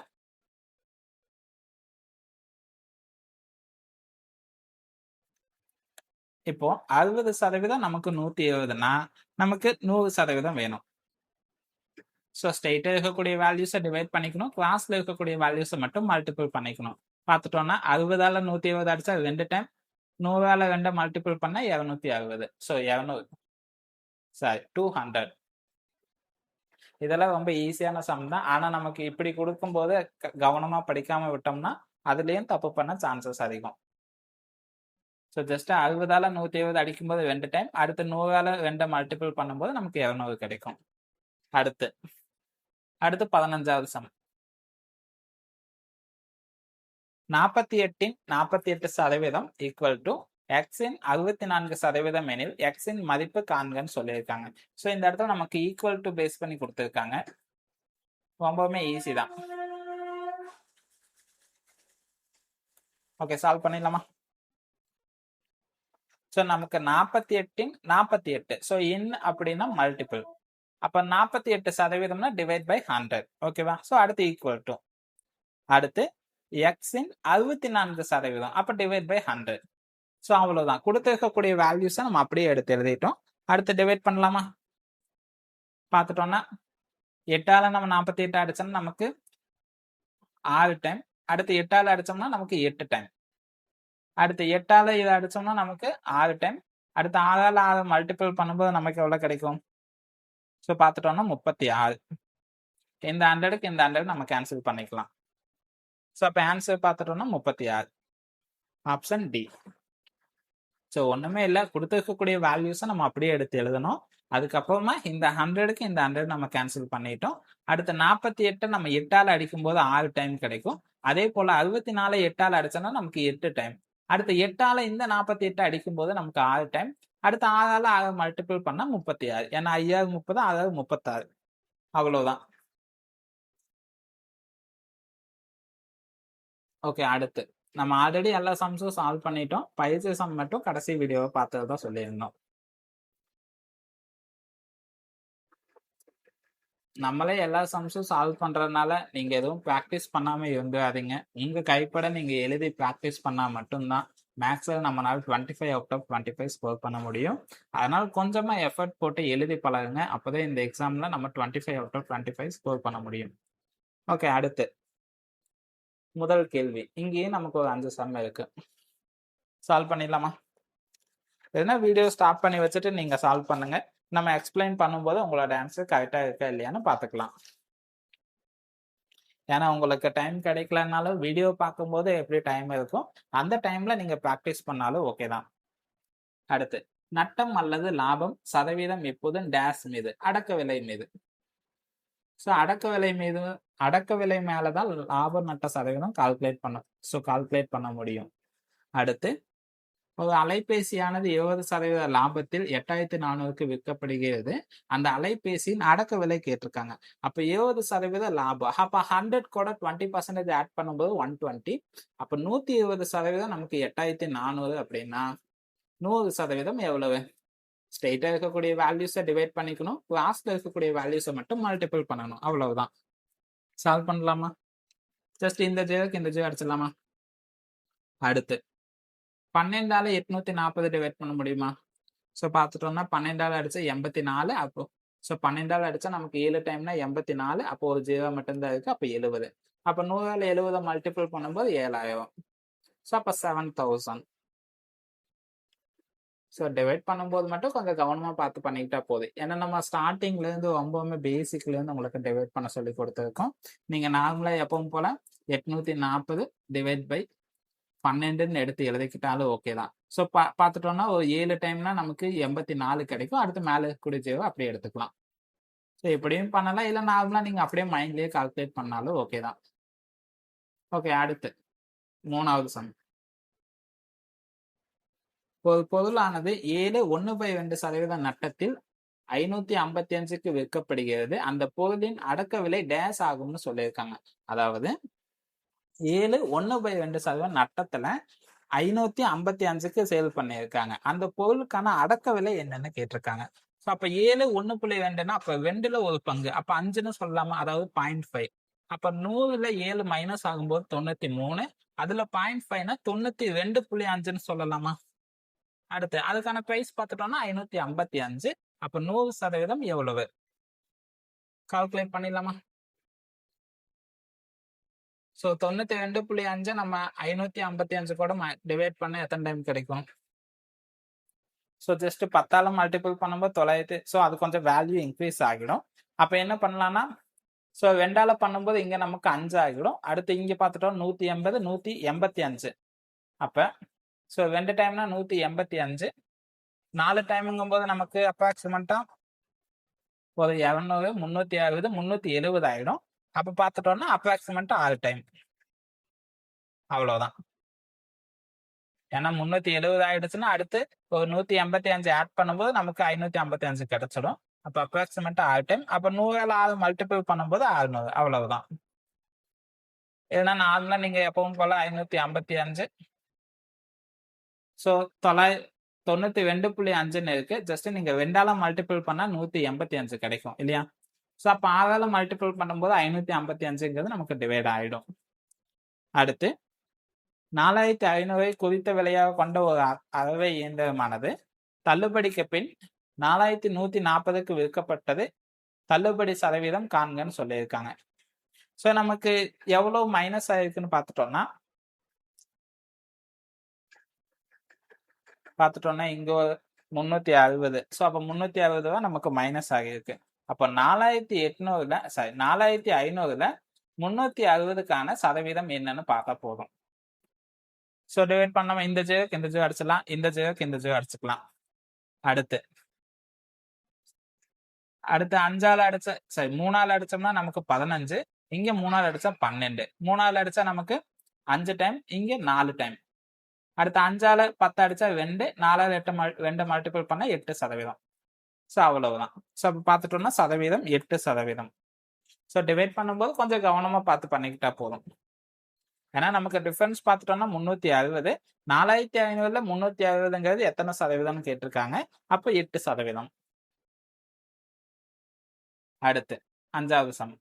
இப்போ 60% நமக்கு 120னா நமக்கு 100% வேணும். ஸோ ஸ்ட்ரெயிட்டா இருக்கக்கூடிய வேல்யூஸை டிவைட் பண்ணிக்கணும். கிளாஸ்ல இருக்கக்கூடிய வேல்யூஸை மட்டும் மல்டிபிள் பண்ணிக்கணும். பார்த்துட்டோம்னா 60ஆல 120 அடிச்சா 2 டைம், 100ஆல 2 மல்டிபிள் பண்ணா 260. ஸோ 200. இதெல்லாம் ரொம்ப ஈஸியான சம் தான். ஆனா நமக்கு இப்படி கொடுக்கும்போது கவனமா படிக்காம விட்டோம்னா அதுலயும் தப்பு பண்ண சான்சஸ் அதிகம். ஸோ ஜஸ்ட் 60ஆல 170 அடிக்கும்போது 2 டைம், அடுத்து 100ஆல 2 மல்டிபிள் பண்ணும்போது நமக்கு 200 கிடைக்கும். அடுத்து 15வது சம். 48 48% ஈக்குவல் டு எக்ஸின் 64% எனில் எக்ஸின் மதிப்பு காண்கன்னு சொல்லியிருக்காங்க. ஸோ இந்த இடத்துல நமக்கு ஈக்குவல் டு பேஸ் பண்ணி கொடுத்துருக்காங்க. ரொம்பவுமே ஈஸி தான். ஓகே, சால்வ் பண்ணிடலாமா? ஸோ நமக்கு 48 ஸோ இன் அப்படின்னா மல்டிபிள். அப்ப 48%னா டிவைட் பை 100. ஓகேவா? ஸோ அடுத்து ஈக்குவல் டு, அடுத்து எக்ஸின் 64%, அப்ப டிவைட் பை 100. ஸோ அவ்வளவுதான். கொடுத்திருக்கக்கூடிய வேல்யூஸை நம்ம அப்படியே எடுத்து எழுதிட்டோம். அடுத்து டிவைட் பண்ணலாமா? பார்த்துட்டோம்னா 8ஆல நம்ம 48 அடிச்சோம்னா நமக்கு 6 டைம், அடுத்து 8ஆல அடிச்சோம்னா நமக்கு 8 டைம், அடுத்து 8ஆல இதை அடிச்சோம்னா நமக்கு 6 டைம், அடுத்து 6ஆல 6 மல்டிபிள் பண்ணும்போது நமக்கு எவ்வளவு கிடைக்கும்? ஸோ பார்த்துட்டோம்னா 36. இந்த 100க்கு இந்த 100 நம்ம கேன்சல் பண்ணிக்கலாம். ஸோ அப்போ ஆன்சர் பார்த்துட்டோம்னா 36. Option D. ஸோ ஒண்ணுமே இல்லை, கொடுத்துருக்கக்கூடிய வேல்யூஸை நம்ம அப்படியே எடுத்து எழுதணும். அதுக்கப்புறமா இந்த 100க்கு இந்த 100 நம்ம கேன்சல் பண்ணிட்டோம். அடுத்து 48 நம்ம 8ஆல அடிக்கும்போது 6 டைம் கிடைக்கும். அதே போல 64 8ஆல அடிச்சோம்னா நமக்கு 8 டைம். அடுத்து 8ஆல இந்த 48 அடிக்கும்போது நமக்கு 6 டைம். அடுத்து 6ஆல 6 மல்டிபிள் பண்ணா 36. ஏன்னா 5 30, 6 36. அவ்வளவுதான். ஓகே, அடுத்து நம்ம ஆல்ரெடி எல்லா சம்ஸும் சால்வ் பண்ணிட்டோம். பயிற்சி சம் மட்டும் கடைசி வீடியோவை பார்த்ததான் சொல்லியிருந்தோம். நம்மளே எல்லா சம்ஸும் சால்வ் பண்றதுனால நீங்க எதுவும் ப்ராக்டிஸ் பண்ணாம இருந்துடாதீங்க. உங்க கைப்பட நீங்க எழுதி ப்ராக்டிஸ் பண்ணா மட்டும்தான் மேக்ஸ்ல நம்மளால 25/25 ஸ்கோர் பண்ண முடியும். அதனால கொஞ்சமா எஃபர்ட் போட்டு எழுதி பழகுங்க. அப்போதான் இந்த எக்ஸாம்ல நம்ம 25/25 ஸ்கோர் பண்ண முடியும். ஓகே, அடுத்து முதல் கேள்வி. இங்கேயும் நமக்கு ஒரு 5 சம் இருக்கு. சால்வ் பண்ணிடலாமா? எதுனா வீடியோ ஸ்டாப் பண்ணி வச்சுட்டு நீங்க சால்வ் பண்ணுங்க. நம்ம எக்ஸ்பிளைன் பண்ணும்போது உங்களோட ஆன்சர் கரெக்டா இருக்கா இல்லையான்னு பார்த்துக்கலாம். ஏன்னா உங்களுக்கு டைம் கிடைக்கலனாலும் வீடியோ பார்க்கும்போது எப்படி டைம் இருக்கும், அந்த டைம்ல நீங்க ப்ராக்டிஸ் பண்ணாலும் ஓகே தான். அடுத்து, நட்டம் அல்லது லாபம் சதவீதம் எப்போதும் டேஸ் மீது, அடக்க விலை மீது. ஸோ அடக்க விலை மேலதான் லாபம் நட்ட சதவீதம் கால்குலேட் பண்ண முடியும். அடுத்து, ஒரு அலைபேசியானது 20% லாபத்தில் 8400க்கு விற்கப்படுகிறது. அந்த அலைபேசியின் அடக்க விலை கேட்டிருக்காங்க. அப்ப 20% லாபம், அப்ப 100 கூட 20% ஆட் பண்ணும்போது 120. அப்ப 120% நமக்கு 8400 அப்படின்னா 100% எவ்வளவு? ஸ்ட்ரெயிட்டா இருக்கக்கூடிய வேல்யூஸை டிவைட் பண்ணிக்கணும், கிளாஸ்ல இருக்கக்கூடிய வேல்யூஸை மட்டும் மல்டிபிள் பண்ணணும். அவ்வளவுதான். சால்வ் பண்ணலாமா? ஜஸ்ட் இந்த ஜேக்கு இந்த ஜே அடிச்சிடலாமா? அடுத்து 12ஆல 840 டிவைட் பண்ண முடியுமா? ஸோ பார்த்துட்டோம்னா 12ஆல அடிச்சா 84. அப்போ ஸோ 12ஆல அடிச்சா நமக்கு 7 டைம்னா 84. அப்போ ஒரு 0 மட்டும்தான் இருக்கு. அப்போ 70. அப்போ 100ஆல 70 மல்டிபிள் பண்ணும்போது 7000. ஸோ அப்போ 7000. ஸோ டிவைட் பண்ணும்போது மட்டும் கொஞ்சம் கவனமா பார்த்து பண்ணிக்கிட்டா போதும். ஏன்னா நம்ம ஸ்டார்டிங்ல இருந்து ரொம்பவுமே பேசிக்ல இருந்து உங்களுக்கு டிவைட் பண்ண சொல்லி கொடுத்துருக்கோம். நீங்க நார்மலா எப்பவும் போல 840 டிவைட் பை 12ன்னு எடுத்து எழுதிக்கிட்டாலும் ஓகே தான். ஸோ பார்த்துட்டோம்னா ஒரு 7 டைம்னா நமக்கு 84 கிடைக்கும். அடுத்து மேலே இருக்கக்கூடிய ஜீரோ அப்படியே எடுத்துக்கலாம். ஸோ இப்படியும் பண்ணலாம், இல்லை நார்மலா நீங்க அப்படியே மைண்ட்லயே கால்குலேட் பண்ணாலும் ஓகே தான். ஓகே, அடுத்து 3வது சம். ஒரு பொருளானது 7 1/2% நட்டத்தில் 555க்கு விற்கப்படுகிறது. அந்த பொருளின் அடக்க விலை டேஸ் ஆகும்னு சொல்லியிருக்காங்க. அதாவது 7 1/2% நட்டத்துல 555க்கு சேல் பண்ணியிருக்காங்க. அந்த பொருளுக்கான அடக்க விலை என்னன்னு கேட்டிருக்காங்க. ஸோ அப்ப 7 1.2ன்னா அப்ப 2ல ஒரு பங்கு, அப்ப 5ன்னு சொல்லலாமா? அதாவது 0.5. அப்ப 100ல 7 மைனஸ் ஆகும்போது 93, அதுல 0.5னா 92.5ன்னு சொல்லலாமா? அடுத்து அதுக்கான பிரைஸ் பார்த்துட்டோம்னா 555. அப்ப 100% எவ்வளவு? கால்குலேட் பண்ணிடலாமா? ஸோ 92.5 நம்ம 555 கூட டிவைட் பண்ண எத்தனை டைம் கிடைக்கும்? ஸோ ஜஸ்ட் 10ஆல மல்டிபிள் பண்ணும்போது 900. ஸோ அது கொஞ்சம் வேல்யூ இன்க்ரீஸ் ஆகிடும். அப்போ என்ன பண்ணலாம்னா, ஸோ 2ஆல பண்ணும்போது இங்கே நமக்கு 5 ஆகிடும். அடுத்து இங்கே பார்த்துட்டோம் 180, 185. அப்போ ஸோ 2 டைம்னா 185, 4 டைமுங்கும்போது நமக்கு அப்ராக்சிமேட்டாக ஒரு 200, 360, 370 ஆகிடும். அப்போ பார்த்துட்டோம்னா அப்ராக்சிமேட்டாக 6 டைம், அவ்வளோதான். ஏன்னா 370 ஆயிடுச்சுன்னா அடுத்து ஒரு 185 ஆட் பண்ணும்போது நமக்கு 555 கிடைச்சிடும். அப்போ அப்ராக்சிமேட்டா 6 டைம். அப்போ 100ஆல 6 மல்டிபிள் பண்ணும்போது 600, அவ்வளவுதான். ஏன்னா நார்மலா நீங்க எப்பவும் போல 555, ஸோ 92.5ன்னு இருக்கு. ஜஸ்ட் நீங்க 2ஆல மல்டிபிள் பண்ணா 185 கிடைக்கும் இல்லையா? ஸோ அப்போ 6ஆல மல்டிபிள் பண்ணும்போது 555ங்கிறது நமக்கு டிவைட் ஆயிடும். அடுத்து 4500 குறித்த விலையாக கொண்ட ஒரு அறவை இயந்திரமானது தள்ளுபடிக்கு பின் 4140க்கு விற்கப்பட்டது. தள்ளுபடி சதவீதம் காண்கன்னு சொல்லியிருக்காங்க. ஸோ நமக்கு எவ்வளவு மைனஸ் ஆயிருக்குன்னு பார்த்துட்டோம்னா இங்க 360. ஸோ அப்போ 360 ரூபா நமக்கு மைனஸ் ஆகியிருக்கு. அப்போ 4800ல 4500ல 360க்கான சதவீதம் என்னன்னு பார்த்தா போதும். ஸோ டிவைட் பண்ணாம இந்த ஜீரோக்கு இந்த ஜீரோ அடிச்சிடலாம், இந்த ஜீரோக்கு இந்த ஜீரோ அடிச்சுக்கலாம். அடுத்து 5ஆல அடிச்ச 3ஆல அடிச்சோம்னா நமக்கு 15, இங்க 3ஆல அடிச்சா 12. 3ஆல அடிச்சா நமக்கு 5 டைம், இங்க 4 டைம். அடுத்து 5ஆல 10 அடிச்சா 2, 4ஆல 2 மல்டிபிள் பண்ணா 8%. ஸோ அவ்வளவுதான். ஸோ அப்போ பார்த்துட்டோம்னா சதவீதம் 8%. ஸோ டிவைட் பண்ணும்போது கொஞ்சம் கவனமா பார்த்து பண்ணிக்கிட்டா போதும். ஏன்னா நமக்கு டிஃபரன்ஸ் பார்த்துட்டோம்னா 360, 4500ல 360ங்கிறது எத்தனை சதவீதம்னு கேட்டிருக்காங்க. அப்போ 8%. அடுத்து 5வது சம்.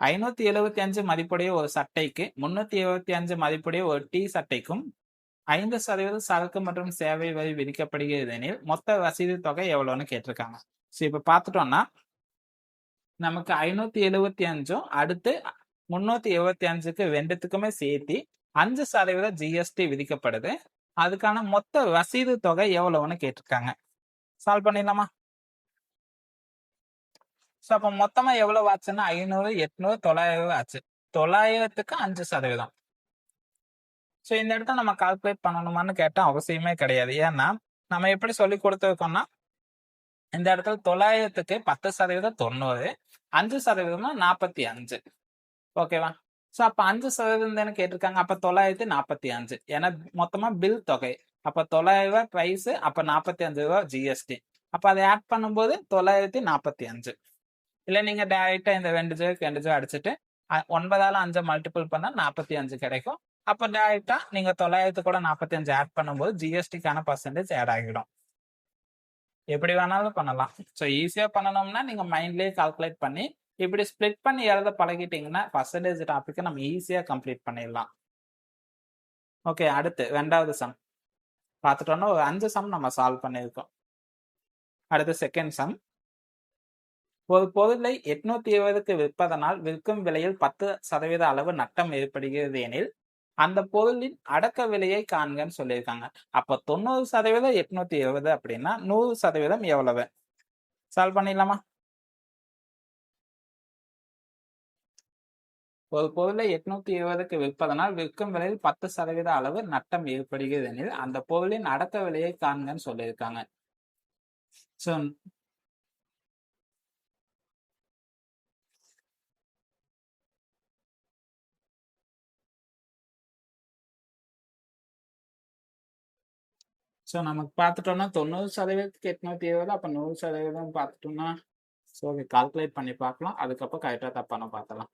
575 மதிப்புடைய ஒரு சட்டைக்கு 375 மதிப்புடைய ஒரு டி சட்டைக்கும் 5% சரக்கு மற்றும் சேவை வரி விதிக்கப்படுகிறது எனில் மொத்த ரசீது தொகை எவ்வளவுன்னு கேட்டிருக்காங்க. ஸோ இப்போ பார்த்துட்டோம்னா நமக்கு 575 அடுத்து 375க்கு ரெண்டுத்துக்குமே சேர்த்து 5% ஜிஎஸ்டி விதிக்கப்படுது. அதுக்கான மொத்த ரசீது தொகை எவ்வளவுன்னு கேட்டிருக்காங்க. சால்வ் பண்ணிடலாமா? ஸோ அப்போ மொத்தமா எவ்வளவு ஆச்சுன்னா 500, 800, 900 ஆச்சு. 900க்கு 5%. ஸோ இந்த இடத்த நம்ம கால்குலேட் பண்ணணுமான்னு கேட்டால் அவசியமே கிடையாது. ஏன்னா நம்ம எப்படி சொல்லி கொடுத்துருக்கோம்னா இந்த இடத்துல 900க்கு 10% 90, 5%னா 45. ஓகேவா? ஸோ அப்போ 5% தானே கேட்டிருக்காங்க. அப்போ 945. ஏன்னா மொத்தமா பில் தொகை. அப்போ 900 பிரைஸ், அப்போ 45 ஜிஎஸ்டி. அப்போ அதை ஆட் பண்ணும்போது 945. இல்லை நீங்க டைரக்டா இந்த 2 ஜீரோ அடிச்சுட்டு 9ஆல 5 மல்டிபிள் பண்ணா 45 கிடைக்கும். அப்போ டைரக்டா நீங்க 900 கூட 45 ஆட் பண்ணும்போது ஜிஎஸ்டிக்கான பர்சன்டேஜ் ஆட் ஆகிடும். எப்படி வேணாலும் பண்ணலாம். ஸோ ஈஸியா பண்ணணும்னா நீங்க மைண்ட்லயே கால்குலேட் பண்ணி இப்படி ஸ்பிளிட் பண்ணி எழுத பழகிட்டீங்கன்னா பர்சன்டேஜ் டாபிக்கை நம்ம ஈஸியா கம்ப்ளீட் பண்ணிடலாம். ஓகே, அடுத்து 2வது சம் பார்த்துட்டோம்னா ஒரு 5 சம் நம்ம சால்வ் பண்ணியிருக்கோம். அடுத்து செகண்ட் சம். ஒரு பொருளை 820க்கு விற்பதனால் விற்கும் விலையில் 10% அளவு நட்டம் ஏற்படுகிறது எனில் அந்த பொருளின் அடக்க விலையை காண்கன்னு சொல்லியிருக்காங்க. அப்ப 90% 820 அப்படின்னா 100% எவ்வளவு? சால்வ் பண்ணிடலாமா? ஒரு பொருளை 820க்கு விற்பதனால் விற்கும் விலையில் 10% அளவு நட்டம் ஏற்படுகிறது எனில் அந்த பொருளின் அடக்க விலையை காண்கன்னு சொல்லியிருக்காங்க. ஸோ ஸோ நமக்கு பார்த்துட்டோம்னா 90%க்கு 820, அப்போ 100% பார்த்துட்டோம்னா ஸோ கால்குலேட் பண்ணி பார்க்கலாம். அதுக்கப்புறம் கரெக்டாக தப்பான பார்த்தலாம்.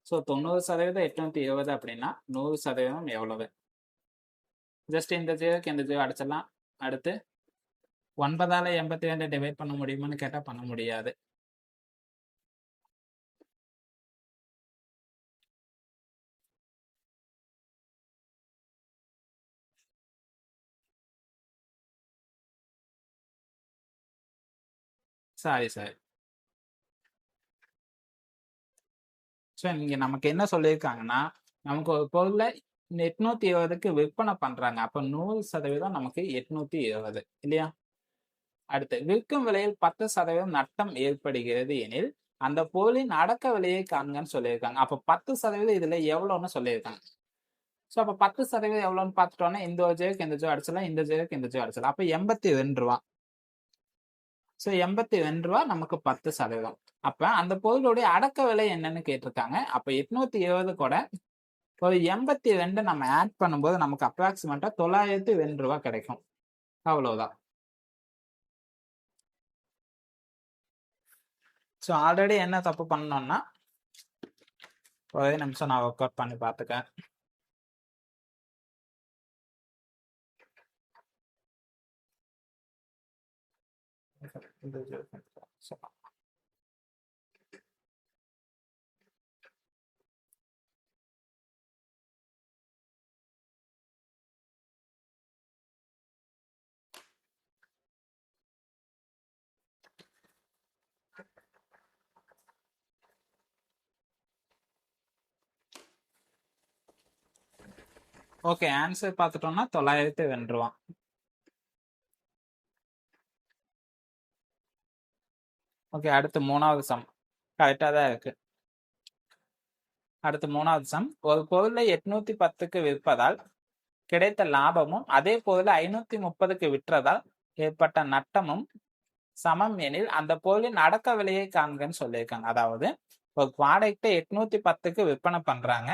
ஸோ 90% 820 அப்படின்னா 100% எவ்வளவு? ஜஸ்ட் இந்த ஜீரோக்கு இந்த ஜீரோ அடிச்சிடலாம். அடுத்து 9ஆல 82 டிவைட் பண்ண முடியுமான்னு கேட்டால் பண்ண முடியாது. சாரி. ஸோ இங்க நமக்கு என்ன சொல்லியிருக்காங்கன்னா, நமக்கு ஒரு பொருளை 820க்கு விற்பனை பண்றாங்க. அப்ப 100% நமக்கு 820 இல்லையா? அடுத்து விற்கும் விலையில் 10% நட்டம் ஏற்படுகிறது எனில் அந்த பொருளின் அடக்க விலையை காண்கன்னு சொல்லியிருக்காங்க. அப்ப 10% இதுல எவ்வளவுன்னு சொல்லியிருக்காங்க. ஸோ அப்ப 10% எவ்வளவுன்னு பார்த்துட்டோம்னா இந்த ஒரு ஜேக்கு இந்த ஜோ அடிச்சலாம், இந்த ஜேக்கு இந்த ஜோ அடிச்சலாம். அப்ப 82 ரூபா. ஸோ 82 ரூபா நமக்கு 10%. அப்ப அந்த பொருளுடைய அடக்க விலை என்னன்னு கேட்டிருக்காங்க. அப்ப 820 கூட ஒரு 82 நம்ம ஆட் பண்ணும்போது நமக்கு அப்ராக்சிமேட்டா 902 ரூபா கிடைக்கும். அவ்வளவுதான். ஸோ ஆல்ரெடி என்ன தப்பு பண்ணோம்னா, ஒரே நிமிஷம் நான் ஒர்க் அவுட் பண்ணி பார்த்துக்கேன். ஓகே, ஆன்சர் பார்த்துட்டோம்னா 902 ரூபா. ஓகே, அடுத்து 3வது சம். கரெக்டா தான் இருக்கு. அடுத்து 3வது சம். ஒரு பொருளை 810க்கு விற்பதால் கிடைத்த லாபமும் அதே பொருளை 530க்கு விற்றதால் ஏற்பட்ட நட்டமும் சமம் எனில் அந்த பொருளின் அடக்க விலையை காண்கன்னு சொல்லியிருக்காங்க. அதாவது ஒரு ப்ராடக்ட்டை 810க்கு விற்பனை பண்றாங்க.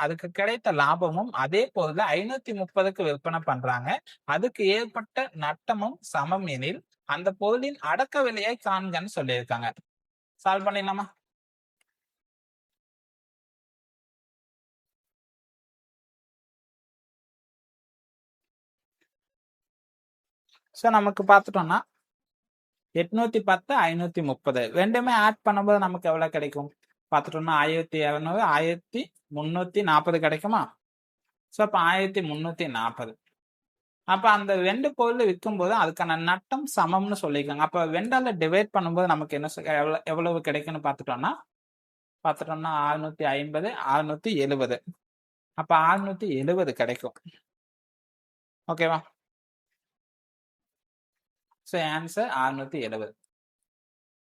அதுக்கு கிடைத்த லாபமும் அதே பொருளை 530க்கு விற்பனை பண்றாங்க. அதுக்கு ஏற்பட்ட நட்டமும் சமம் எனில் அந்த பொருளின் அடக்க விலையை காண்கன்னு சொல்லியிருக்காங்க. சால்வ் பண்ணிடலாமா? ஸோ நமக்கு பார்த்துட்டோம்னா 810 530 ரெண்டுமே ஆட் பண்ணும்போது நமக்கு எவ்வளவு கிடைக்கும் பார்த்துட்டோம்னா 1200 1340 கிடைக்குமா? ஸோ அப்ப 1340. அப்ப அந்த 2 பொருள் விற்கும் போது அதுக்கான நட்டம் சமம்னு சொல்லியிருக்காங்க. அப்ப 2ஆல டிவைட் பண்ணும்போது நமக்கு என்ன எவ்வளவு கிடைக்கும்னு பார்த்துட்டோம்னா 650 670. அப்ப 670 கிடைக்கும். ஓகேவா? So answer 670.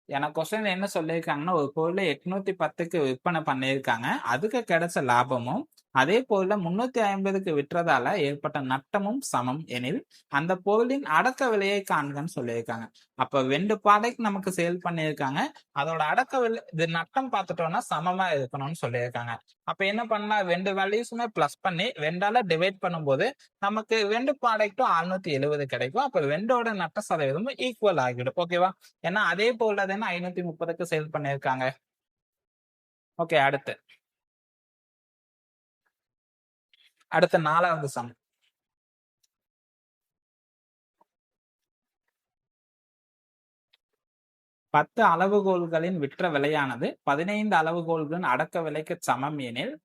எனக்கு கொஸ்டின் என்ன சொல்லியிருக்காங்கன்னா, ஒரு பொருளை 810க்கு விற்பனை பண்ணியிருக்காங்க. அதுக்கு கிடைச்ச லாபமும் அதே பொருளை 350க்கு விற்றதால ஏற்பட்ட நட்டமும் சமம் எனில் அந்த பொருளின் அடக்க விலையை காண்கன்னு சொல்லியிருக்காங்க. அப்ப 2 ப்ராடக்ட் நமக்கு சேல் பண்ணியிருக்காங்க. அதோட அடக்க விலை இது நட்டம் பார்த்துட்டோம்னா சமமா இருக்கணும்னு சொல்லியிருக்காங்க. அப்ப என்ன பண்ணா 2 வேல்யூஸுமே பிளஸ் பண்ணி 2ஆல டிவைட் பண்ணும்போது நமக்கு 2 ப்ராடக்ட்டும் 670 கிடைக்கும். அப்ப 2ஓட நட்ட சதவீதமும் ஈக்குவல் ஆகிடும். ஓகேவா? ஏன்னா அதே பொருளை தானே 530க்கு சேல் பண்ணியிருக்காங்க. ஓகே, அடுத்து 4வது சம். பத்து அளவுகோல்களின் விற்ற விலையானது 15 அளவுகோல்களின் அடக்க விலைக்கு சமம் எனில்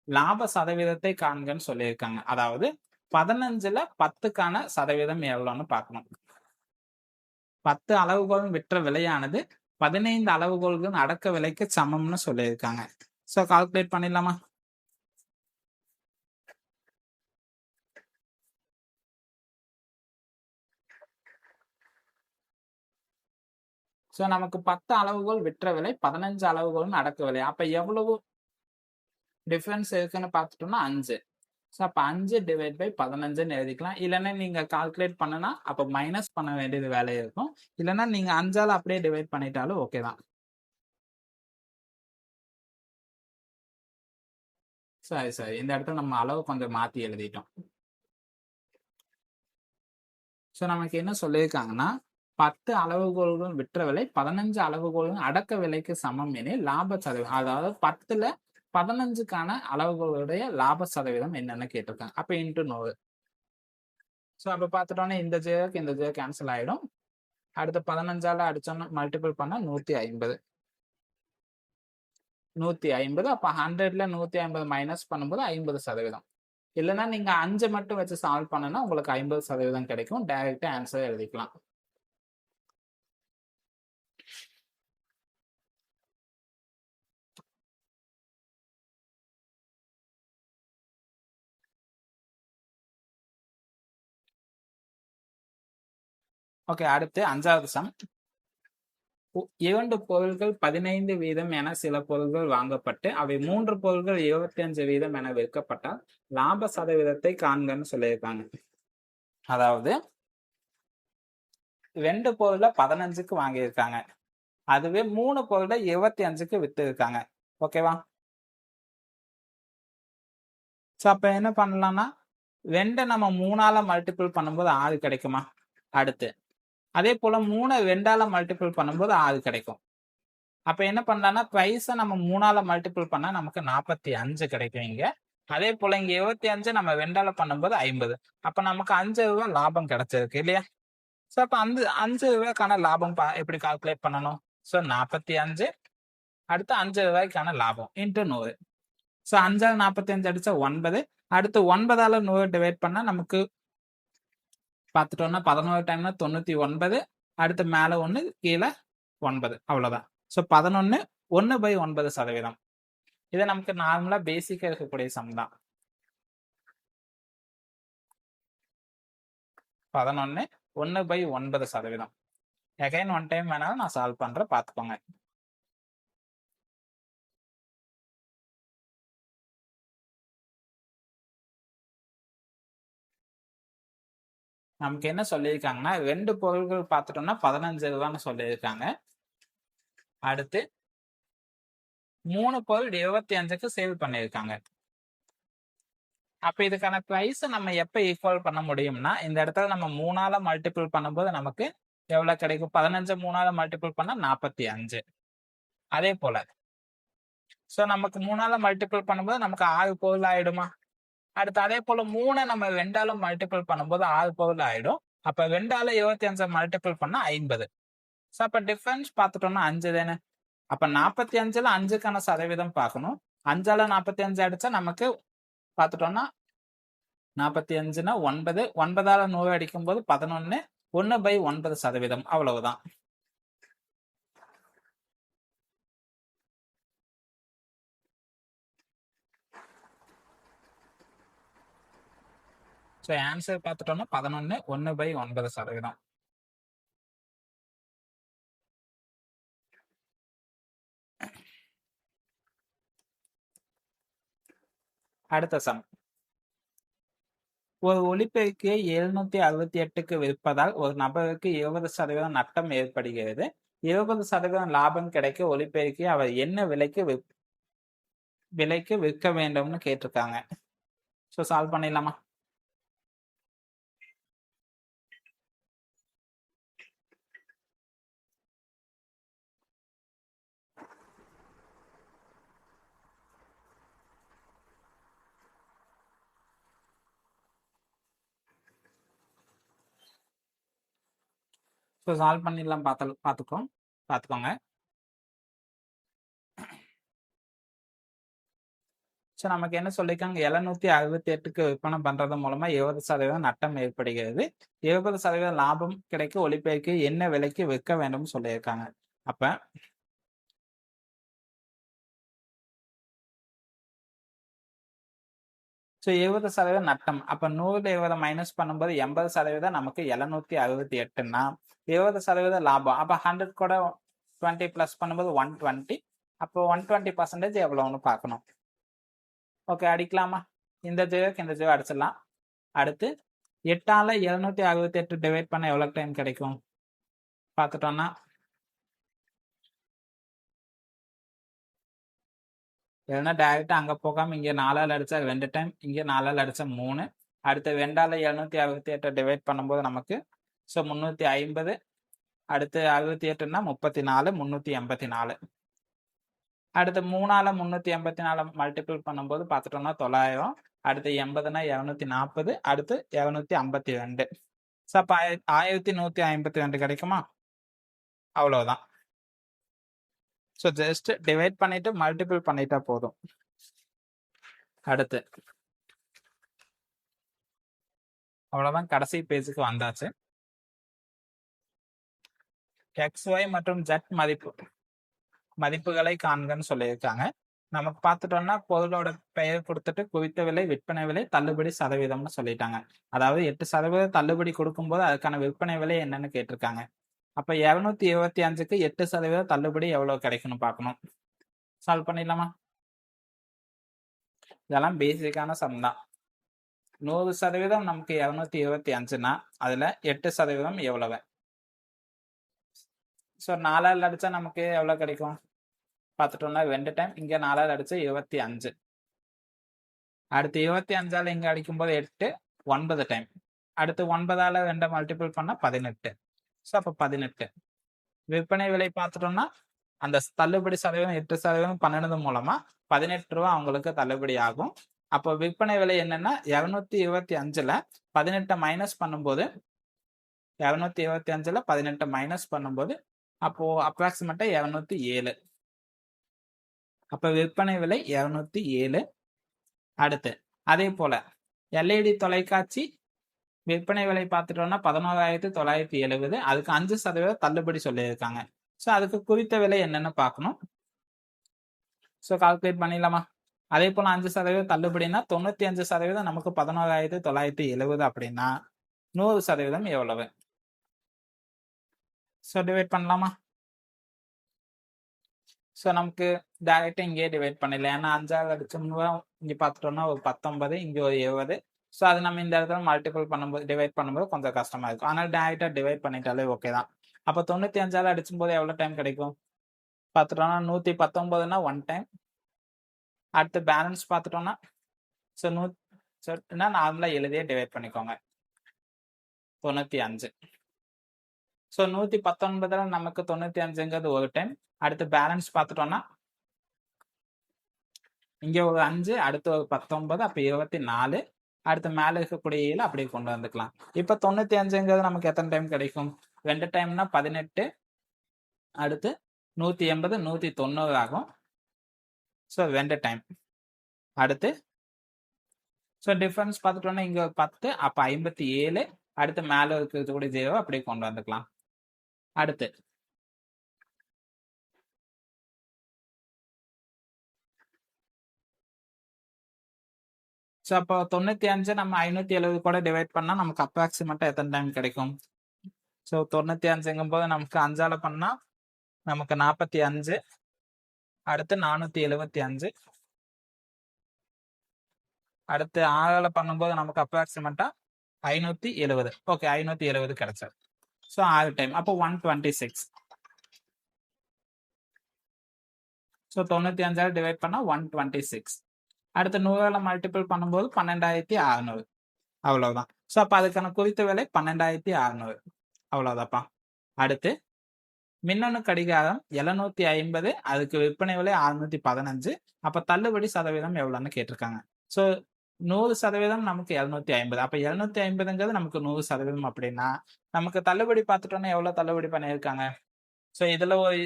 லாப சதவீதத்தை காண்கன்னு சொல்லியிருக்காங்க. அதாவது 15ல 10க்கான சதவீதம் எவ்வளவுன்னு பார்க்கணும். 10 அளவுகோல் விற்ற விலையானது 15 அளவுகோல்களின் அடக்க விலைக்கு சமம்னு சொல்லியிருக்காங்க. ஸோ கால்குலேட் பண்ணிடலாமா? ஸோ நமக்கு 10 அளவுகோல் விற்ற விலை 15 அளவுகோல்னு அடக்க விலை. அப்ப எவ்வளவு டிஃபரன்ஸ் இருக்குன்னு பார்த்துட்டோம்னா 5. ஸோ அப்போ 5 டிவைட் பை 15ன்னு எழுதிக்கலாம். இல்லைன்னா நீங்க கால்குலேட் பண்ணுனா அப்போ மைனஸ் பண்ண வேண்டியது வேலை இருக்கும். இல்லைன்னா நீங்க 5ஆல அப்படியே டிவைட் பண்ணிட்டாலும் ஓகே தான். சரி, இந்த இடத்துல நம்ம அளவு கொஞ்சம் மாத்தி எழுதிட்டோம். ஸோ நமக்கு என்ன சொல்லியிருக்காங்கன்னா 10 அளவுகோல்கள் விற்ற விலை 15 அளவுகோல்கள் அடக்க விலைக்கு சமம் எனில் லாப சதவீதம், அதாவது 10ல 15க்கான அளவுகளுடைய லாப சதவீதம் என்னன்னு கேட்டிருக்காங்க. அப்ப இன்ட்டு 100. ஸோ அப்ப பார்த்துட்டோன்னா இந்த ஜேக்கு இந்த ஜே கேன்சல் ஆயிடும். அடுத்து 15ஆல அடிச்சோம்னா மல்டிபிள் பண்ணா 150. 150. அப்ப 100ல 150 மைனஸ் பண்ணும்போது 50%. இல்லைன்னா நீங்க 5 மட்டும் வச்சு சால்வ் பண்ணுனா உங்களுக்கு 50% கிடைக்கும். டைரக்டா ஆன்சர் எழுதிக்கலாம். ஓகே, அடுத்து 5வது சம். 2 பொருட்கள் 15% என சில பொருட்கள் வாங்கப்பட்டு அவை 3 பொருட்கள் 25% என விற்கப்பட்டால் லாப சதவீதத்தை காண்கன்னு சொல்லியிருக்காங்க. அதாவது 2 பொருளை 15க்கு வாங்கியிருக்காங்க, அதுவே 3 பொருளை 25க்கு வித்து இருக்காங்க. ஓகேவா? ஸோ அப்ப என்ன பண்ணலாம்னா 2 நம்ம 3ஆல மல்டிபிள் பண்ணும்போது 6 கிடைக்குமா? அடுத்து அதே போல 3 2ஆல மல்டிபிள் பண்ணும்போது 6 கிடைக்கும். அப்ப என்ன பண்ணலாம்னா பிரைஸை நம்ம 3ஆல மல்டிபிள் பண்ணா நமக்கு 45 கிடைக்கும் இங்க. அதே போல இங்க 25 நம்ம 2ஆல பண்ணும்போது 50. அப்ப நமக்கு 5 ரூபாய் லாபம் கிடைச்சிருக்கு இல்லையா? ஸோ அப்ப அந்த 5 ரூபாய்க்கான லாபம் எப்படி கால்குலேட் பண்ணணும்? ஸோ 45 அடுத்து 5 ரூபாய்க்கான லாபம் இன்ட்டு 100. ஸோ 5ஆல 45 அடிச்சா 9. அடுத்து 9ஆல 100 டிவைட் பண்ணா நமக்கு பார்த்துட்டோம்னா 11 டைம்னா 99. அடுத்து மேல 1 கீழே 9, அவ்வளவுதான். ஸோ 11 1/9%. இது நமக்கு நார்மலா பேசிக்கா இருக்கக்கூடிய சம் தான். 11 1/9%. அகைன் ஒன் டைம் வேணாலும் நான் சால்வ் பண்றேன், பார்த்துக்கோங்க. நமக்கு என்ன சொல்லியிருக்காங்கன்னா 2 பொருட்கள் பார்த்துட்டோம்னா 15 ரூபான்னு சொல்லியிருக்காங்க. அடுத்து 3 பொருள் 25க்கு சேல் பண்ணியிருக்காங்க. அப்ப இதுக்கான பிரைஸ் நம்ம எப்ப ஈக்குவல் பண்ண முடியும்னா இந்த இடத்துல நம்ம 3ஆல மல்டிபிள் பண்ணும்போது நமக்கு எவ்வளவு கிடைக்கும்? 15 3ஆல மல்டிபிள் பண்ணா 45. அதே போல ஸோ நமக்கு 3ஆல மல்டிபிள் பண்ணும்போது நமக்கு 6 பொருள் ஆயிடுமா? அடுத்து அதே போல 3 நம்ம 2ஆல மல்டிபிள் பண்ணும்போது 6 பொருள் ஆயிடும். அப்ப 2ஆல 25 மல்டிபிள் பண்ணா 50. ஸோ அப்ப டிஃபரன்ஸ் பார்த்துட்டோம்னா 5 தானே. அப்ப 45ல 5க்கான சதவீதம் பார்க்கணும். 5ஆல 45 அடிச்சா நமக்கு பார்த்துட்டோம்னா 45னா 9. 9ஆல 100 அடிக்கும் போது 11. 1/9%. அவ்வளவுதான். ஸோ ஆன்சர் பார்த்துட்டோம்னா 11 1/9%. அடுத்த சம். ஒரு ஒலிபெருக்கியை 768க்கு விற்பதால் ஒரு நபருக்கு 20% நட்டம் ஏற்படுகிறது. 20% லாபம் கிடைக்க ஒலிபெருக்கியை அவர் என்ன விலைக்கு விற்க வேண்டும்னு கேட்டிருக்காங்க. ஸோ சால்வ் பண்ணிடலாமா? ஸோ சால்வ் பண்ணிடலாம், பார்த்துக்கோங்க. ஸோ நமக்கு என்ன சொல்லியிருக்காங்க? 768க்கு விற்பனை பண்றது மூலமா 20% நட்டம் ஏற்படுகிறது. 20% லாபம் கிடைக்க ஒலிபெருக்கி என்ன விலைக்கு விற்க வேண்டும் சொல்லியிருக்காங்க. அப்ப ஸோ 20% நட்டம். அப்ப 100 20 மைனஸ் பண்ணும்போது 80% நமக்கு 768ன்னா 20% லாபம். அப்ப 100 கூட 20 பிளஸ் பண்ணும்போது 120. அப்போ 120% எவ்வளவுன்னு பார்க்கணும். ஓகே, அடிக்கலாமா? இந்த ஜீரோக்கு இந்த ஜீரோ அடிச்சிடலாம். அடுத்து 8ஆல 768 டிவைட் பண்ண எவ்வளவு டைம் கிடைக்கும் பார்த்துட்டோம்னா இல்லைன்னா டைரக்டா அங்க போகாம இங்க 4ஆல அடிச்சா 2 டைம், இங்க 4ஆல அடிச்சா 3. அடுத்து 2ஆல 768 டிவைட் பண்ணும்போது நமக்கு ஸோ 350. அடுத்து 68ன்னா 34, 384. அடுத்து 3ஆல 384 மல்டிபிள் பண்ணும்போது பார்த்துட்டோம்னா 900. அடுத்து 80னா 240. அடுத்து 252. ஸோ அப்ப 1152 கிடைக்குமா? அவ்வளவுதான். ஸோ ஜஸ்ட் டிவைட் பண்ணிட்டு மல்டிபிள் பண்ணிட்டா போதும். அடுத்து அவ்வளவுதான், கடைசி பேஜுக்கு வந்தாச்சு. XY மற்றும் Z மதிப்புகளை காண்கன்னு சொல்லியிருக்காங்க. நமக்கு பார்த்துட்டோம்னா பொருளோட பெயர் கொடுத்துட்டு குவித்த விலை, விற்பனை விலை, தள்ளுபடி சதவீதம்னு சொல்லிட்டாங்க. அதாவது 8% தள்ளுபடி கொடுக்கும்போது அதுக்கான விற்பனை விலை என்னன்னு கேட்டிருக்காங்க. அப்ப 225க்கு 8% தள்ளுபடி எவ்வளவு கிடைக்கும்னு பார்க்கணும். சால்வ் பண்ணிடலாமா? இதெல்லாம் பேசிக்கான சம் தான். 100% நமக்கு 225னா அதுல 8% எவ்வளவு? ஸோ 4ஆல் அடிச்சா நமக்கு எவ்வளவு கிடைக்கும் பார்த்துட்டோம்னா 2 டைம், இங்க 4ஆல் அடிச்சா 25. அடுத்து 25ஆல இங்க அடிக்கும்போது 8, 9 டைம். அடுத்து 9ஆல 2 மல்டிபிள் பண்ணா 18. ஸோ அப்போ 18. விற்பனை விலை பார்த்துட்டோம்னா அந்த தள்ளுபடி சதவீதம் 8% பண்ணினது மூலமா 18 ரூபா அவங்களுக்கு தள்ளுபடி ஆகும். அப்போ விற்பனை விலை என்னன்னா 225ல 18 மைனஸ் பண்ணும்போது 225ல 18 மைனஸ் பண்ணும்போது அப்போ அப்ராக்சிமேட்டா 207. அப்ப விற்பனை விலை 207. அடுத்து அதே போல எல்இடி தொலைக்காட்சி விற்பனை விலை பார்த்துட்டோம்னா 11,970. அதுக்கு 5% தள்ளுபடி சொல்லியிருக்காங்க. ஸோ அதுக்கு குறித்த விலை என்னன்னு பார்க்கணும். ஸோ கால்குலேட் பண்ணிடலாமா? அதே போல 5% தள்ளுபடினா 95% நமக்கு 11,970 அப்படின்னா 100% எவ்வளவு? ஸோ டிவைட் பண்ணலாமா? ஸோ நமக்கு டைரக்டா இங்கே டிவைட் பண்ணிடலாம். ஏன்னா 5ஆல் அடிச்சோம்னா இங்க பார்த்துட்டோம்னா ஒரு 19, இங்க ஒரு 20. ஸோ அது நம்ம இந்த இடத்துல மல்டிபிள் பண்ணும்போது டிவைட் பண்ணும்போது கொஞ்சம் கஷ்டமா இருக்கும். ஆனால் டைரக்டா டிவைட் பண்ணிட்டாலே ஓகே தான். அப்போ 95ஆல் அடிச்சும் போது எவ்வளவு டைம் கிடைக்கும் பார்த்துட்டோம்னா 119னா 1 டைம். அடுத்து பேலன்ஸ் பார்த்துட்டோம்னா ஸோ நார்மலா எழுதியே டிவைட் பண்ணிக்கோங்க 95. ஸோ 119ல நமக்கு 95ங்கிறது ஒரு டைம். அடுத்து பேலன்ஸ் பார்த்துட்டோம்னா இங்க ஒரு 5, அடுத்து ஒரு 19, அப்ப 24. அடுத்து மேல இருக்கக்கூடிய 7 அப்படியே கொண்டு வந்துக்கலாம். இப்ப 95ங்கிறது நமக்கு எத்தனை டைம் கிடைக்கும்? 2 டைம்னா 18. அடுத்து 180, 190 ஆகும். So 2 time. அடுத்து ஸோ டிஃபரன்ஸ் பார்த்துட்டோம்னா இங்க 10, அப்ப 57. அடுத்து மேல இருக்கக்கூடிய 0 அப்படியே கொண்டு வந்துக்கலாம். அடுத்து ஸோ அப்போ 95 நம்ம 570 கூட டிவைட் பண்ணா நமக்கு அப்ராக்சிமேட்டா எத்தனை டைம் கிடைக்கும்? ஸோ 95ங்கும் போது நமக்கு 5ஆல பண்ணா நமக்கு 45. அடுத்து 475. அடுத்து 6ஆல பண்ணும்போது நமக்கு அப்ராக்சிமேட்டா 570. ஓகே, 570 கிடைச்சது. ஸோ 6 டைம், அப்போ 126. ஸோ 95ஆல டிவைட் பண்ணா 126. அடுத்து 100ஆல மல்டிபிள் பண்ணும்போது 12,600. அவ்வளவுதான். ஸோ அப்போ அதுக்கான குறித்த விலை 12,600. அவ்வளவுதான்ப்பா. அடுத்து மின்னணு கடிகாரம் 750, அதுக்கு விற்பனை விலை 615. அப்ப தள்ளுபடி சதவீதம் எவ்வளவுன்னு கேட்டிருக்காங்க. ஸோ 100% நமக்கு 750. அப்ப 750ங்கிறது நமக்கு 100% அப்படின்னா நமக்கு தள்ளுபடி பார்த்துட்டோம்னா எவ்வளவு தள்ளுபடி பண்ணியிருக்காங்க? ஸோ இதுல ஒரு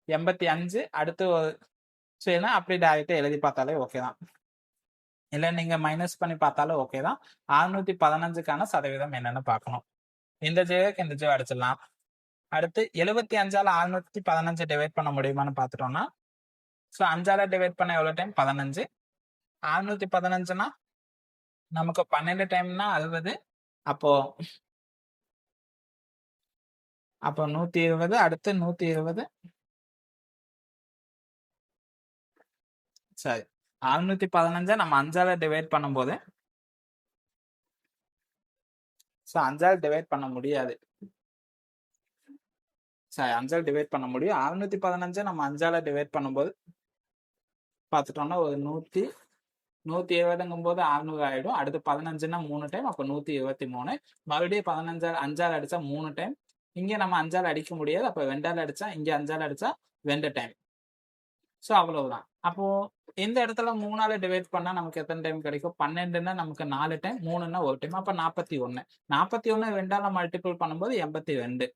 85, அடுத்து ஸோ ஏன்னா அப்படி டைரக்டா எழுதி பார்த்தாலே ஓகே தான். இல்லை நீங்க மைனஸ் பண்ணி பார்த்தாலும் ஓகே தான். 615க்கான சதவீதம் என்னன்னு பார்க்கணும். இந்த ஜேவுக்கு இந்த ஜேவ் அடிச்சிடலாம். அடுத்து 75ஆல 615 டிவைட் பண்ண முடியுமான்னு பார்த்துட்டோம்னா ஸோ 5ஆல டிவைட் பண்ண எவ்வளோ டைம்? 15. 615னா நமக்கு 12 டைம்னா 60. அப்போ 120. அடுத்து 120. சரி, 615 நம்ம 5ஆல டிவைட் பண்ணும்போது ஸோ 5ஆல டிவைட் பண்ண முடியாது. சரி, 5ஆல டிவைட் பண்ண முடியும். 615 நம்ம 5ஆல டிவைட் பண்ணும்போது பார்த்துட்டோம்னா ஒரு 120ங்கும் போது 600 ஆயிடும். அடுத்து 15னா 3 டைம், அப்போ 123. மறுபடியும் 5ஆல அடிச்சா 3 டைம். இங்க நம்ம 5ஆல அடிக்க முடியாது. அப்ப 2ஆல அடிச்சா, இங்க 5ஆல அடிச்சா 2 டைம். ஸோ அவ்வளவுதான். அப்போ இந்த இடத்துல 3ஆல டிவைட் பண்ணா நமக்கு எத்தனை டைம் கிடைக்கும்? 12ன்னா நமக்கு 4 டைம், 3ன்னா 1 டைம், அப்ப 41. 41 2ஆல மல்டிபிள் பண்ணும்போது 82.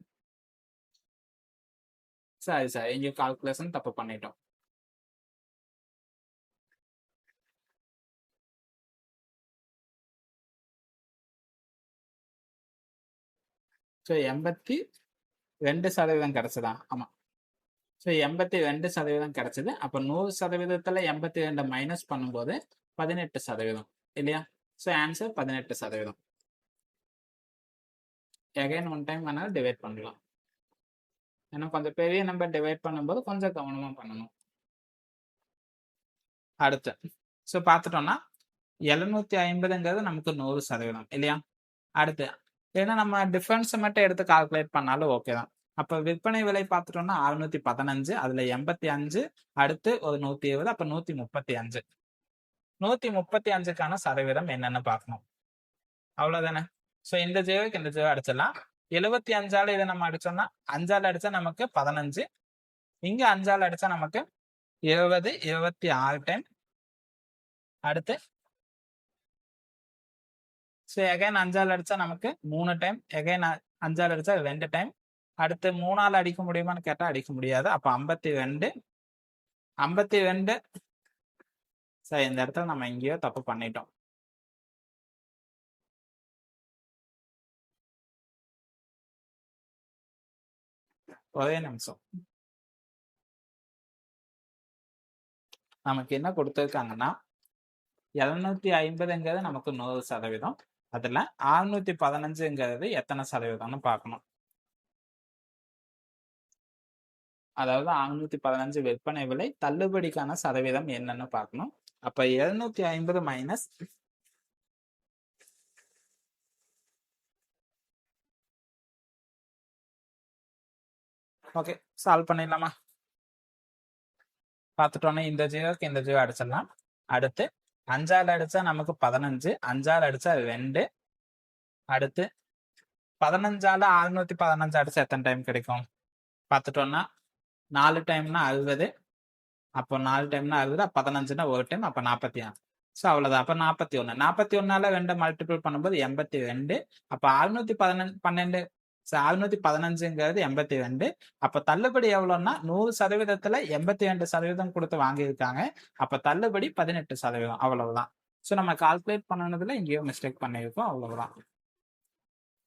சரி சரி, இங்க கால்குலேஷன் தப்பு பண்ணிட்டோம். ஸோ 82% கிடைச்சதா? ஆமா. ஸோ 82% கிடைச்சது. அப்போ 100%த்துல 82 மைனஸ் பண்ணும்போது 18% இல்லையா? So answer 18%. Again one time வேணாலும் டிவைட் பண்ணலாம். ஏன்னா கொஞ்சம் பெரிய நம்பர் டிவைட் பண்ணும்போது கொஞ்சம் கவனமா பண்ணணும். அடுத்து ஸோ பார்த்துட்டோம்னா 750ங்கிறது நமக்கு 100% இல்லையா? அடுத்து ஏன்னா நம்ம டிஃபரன்ஸ் மட்டும் எடுத்து கால்குலேட் பண்ணாலும் ஓகே தான். அப்போ விற்பனை விலை பார்த்துட்டோம்னா 615, அதுல 85, அடுத்து ஒரு 170, அப்ப 135. 135க்கான சதவீதம் என்னன்னு பார்க்கணும். அவ்வளவுதானே? ஸோ இந்த ஜீரோக்கு இந்த ஜீரோ அடிச்சிடலாம். 75ஆல இதை நம்ம அடிச்சோம்னா 5ஆல அடிச்சா நமக்கு 15, இங்க 5ஆல அடிச்சா நமக்கு 20, 26 டைம். அடுத்து ஸோ எகைன் 5ஆல அடிச்சா நமக்கு 3 டைம், எகைன் 5ஆல அடிச்சா 2 டைம். அடுத்து 3ஆல அடிக்க முடியுமான்னு கேட்டா அடிக்க முடியாது. அப்ப 52. சரி, இந்த இடத்துல நம்ம எங்கேயோ தப்பு பண்ணிட்டோம். ஒரே நிமிஷம். நமக்கு என்ன கொடுத்துருக்காங்கன்னா 750ங்கிறது நமக்கு 100%. அதுல 615ங்கிறது எத்தனை சதவீதம்னு பார்க்கணும். அதாவது 615 விற்பனை விலை, தள்ளுபடிக்கான சதவீதம் என்னன்னு பார்க்கணும். அப்ப 750 மைனஸ் ஓகே, சால்வ் பண்ணிடலாமா? பார்த்துட்டோன்னே இந்த ஜீரோக்கு இந்த ஜீரோ அடிச்சிடலாம். அடுத்து 5ஆல அடிச்சா நமக்கு 15, 5ஆல அடிச்சா 2. அடுத்து 15ஆல 615 அடிச்சா எத்தனை டைம் கிடைக்கும் பார்த்துட்டோம்னா 4 டைம்னா 60. அப்போ 4 டைம்னா 60, 15னா ஒரு டைம், அப்ப 46. ஸோ அவ்வளவுதான். அப்ப 41. 41ஆல 2 மல்டிபிள் பண்ணும்போது 82. அப்ப 612 615ங்கிறது 82. அப்ப தள்ளுபடி எவ்வளவுன்னா 100%த்துல 82% கொடுத்து வாங்கியிருக்காங்க. அப்ப தள்ளுபடி 18%. அவ்வளவுதான். ஸோ நம்ம கால்குலேட் பண்ணனதுல இங்கேயோ மிஸ்டேக் பண்ணியிருக்கோம். அவ்வளவுதான்.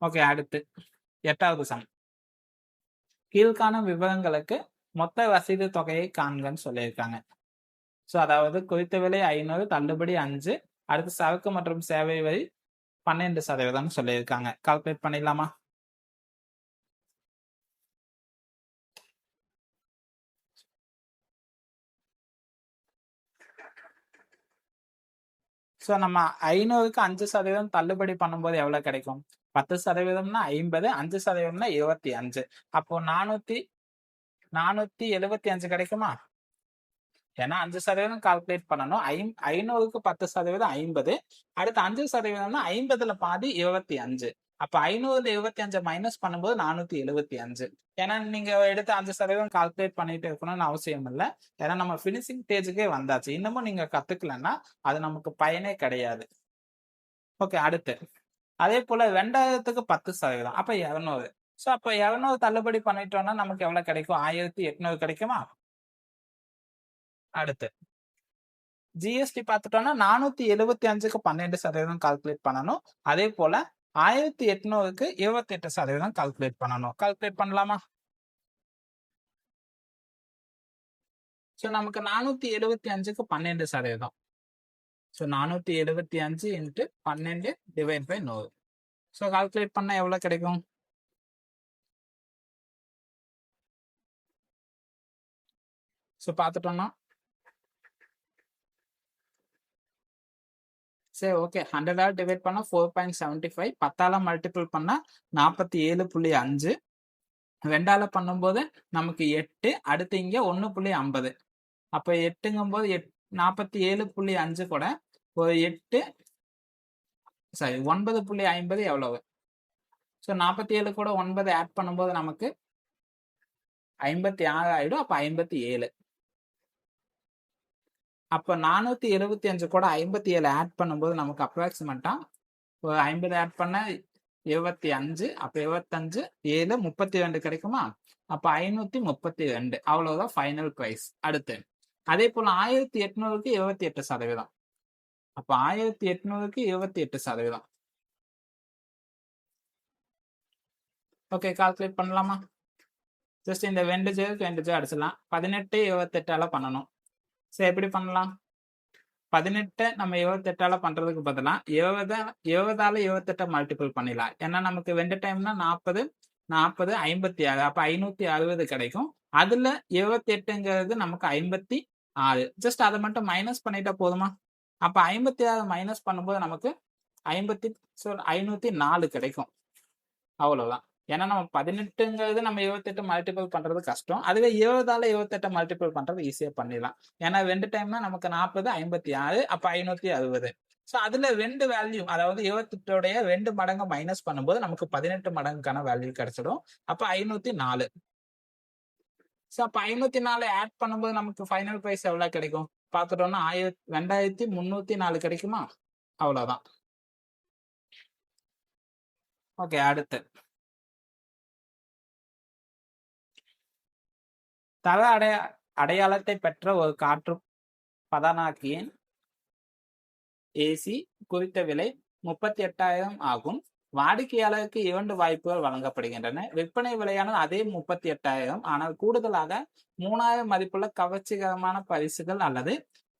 ஓகே, அடுத்து 8வது சம். கீழ்காணும் விவரங்களுக்கு மொத்த ரசீது தொகையை காண்கன்னு சொல்லியிருக்காங்க. ஸோ அதாவது குறித்த விலை 500, தள்ளுபடி 5, அடுத்து சரக்கு மற்றும் சேவை வரி 12% சொல்லியிருக்காங்க. கால்குலேட் பண்ணிடலாமா? ஸோ நம்ம 500க்கு 5% தள்ளுபடி பண்ணும்போது எவ்வளவு கிடைக்கும்? 10%னா 50, 5%னா 25. அப்போ 475 கிடைக்குமா? ஏன்னா 5% கால்குலேட் பண்ணணும். 500க்கு 10% 50, அடுத்து 5%னா 50ல பாதி 25. அப்ப 500ல 25 மைனஸ் பண்ணும்போது 475. ஏன்னா நீங்க எடுத்து 5% கால்குலேட் பண்ணிட்டு இருக்கணும்னு அவசியம் இல்லை. ஏன்னா நம்ம பினிஷிங் ஸ்டேஜுக்கே வந்தாச்சு. இன்னமும் நீங்க கத்துக்கலன்னா அது நமக்கு பயனே கிடையாது. ஓகே, அடுத்து அதே போல 2000க்கு 10%, அப்ப 200. ஸோ அப்ப 200 தள்ளுபடி பண்ணிட்டோம்னா நமக்கு எவ்வளவு கிடைக்கும்? 1800 கிடைக்குமா? அடுத்து ஜிஎஸ்டி பார்த்துட்டோம்னா 475க்கு 12% கால்குலேட் பண்ணணும். அதே போல 1800க்கு 28% கால்குலேட் பண்ணணும். கால்குலேட் பண்ணலாமா? ஸோ நமக்கு 475க்கு 12%. So 475 into 12 divide by 100. So calculate பண்ணா எவ்வளவு கிடைக்கும்? ஸோ பார்த்துட்டோம்னா சரி, ஓகே. 100ஆல் டிவைட் பண்ணா 4.75, 10ஆல மல்டிபிள் பண்ணா 47.5, 2ஆல பண்ணும்போது நமக்கு 8, அடுத்து இங்க 1.50. அப்ப 8ங்கும்போது 47.5 கூட ஒரு 8 சாரி 9.50 எவ்வளவு? ஸோ 47 கூட 9 ஆட் பண்ணும்போது நமக்கு 56 ஆயிடும். அப்ப 57. அப்ப 475 கூட 57 ஆட் பண்ணும்போது நமக்கு அப்ராக்சிமேட்டா ஒரு 50 ஆட் பண்ண 25, அப்ப 25, 7, 32 கிடைக்குமா? அப்ப 532. அவ்வளவுதான் ஃபைனல் பிரைஸ். அடுத்து அதே போல 1800க்கு 28%. அப்ப 1800க்கு 28%. ஓகே, கால்குலேட் பண்ணலாமா? ஜஸ்ட் இந்த 2 ஜேக்கு 2 ஜே அடிச்சிடலாம். 18 28ஆல பண்ணணும். ஸோ எப்படி பண்ணலாம்? 18 நம்ம 28ஆல பண்றதுக்கு பதிலா 70ஆல 28 மல்டிபிள் பண்ணிடலாம். ஏன்னா நமக்கு 2 டைம்னா 40 40 56 அப்ப 560 கிடைக்கும். அதுல 78ங்கிறது நமக்கு 56. ஜஸ்ட் அதை மட்டும் மைனஸ் பண்ணிட்டா போதுமா? அப்ப 56 மைனஸ் பண்ணும்போது நமக்கு 504 கிடைக்கும். அவ்வளவுதான். ஏன்னா நம்ம 18ங்கிறது நம்ம 28 மல்டிபிள் பண்றது கஷ்டம். அதுவே 70ஆல 28 மல்டிபிள் பண்றது ஈஸியா பண்ணிடலாம். ஏன்னா 2 டைம்னா நமக்கு 40 56 அப்ப 560. ஸோ அதுல 2 வேல்யூ, அதாவது 28உடைய 2 மடங்கு மைனஸ் பண்ணும்போது நமக்கு 18 மடங்குக்கான வேல்யூ கிடைச்சிடும். அப்ப 504. ஸோ அப்ப 504 ஆட் பண்ணும்போது நமக்கு ஃபைனல் பிரைஸ் எவ்வளவு கிடைக்கும் பார்த்துட்டோம்னா 2304 கிடைக்குமா? அவ்வளவுதான். ஓகே, அடுத்து தர அடையாளத்தை பெற்ற ஒரு காற்று பதனாக்கியின் ஏசி குறித்த விலை 38,000 ஆகும். வாடிக்கையாளருக்கு 2 வாய்ப்புகள் வழங்கப்படுகின்றன. விற்பனை விலையானது அதே 38,000, ஆனால் கூடுதலாக 3,000 மதிப்புள்ள கவர்ச்சிகரமான பரிசுகள் அல்லது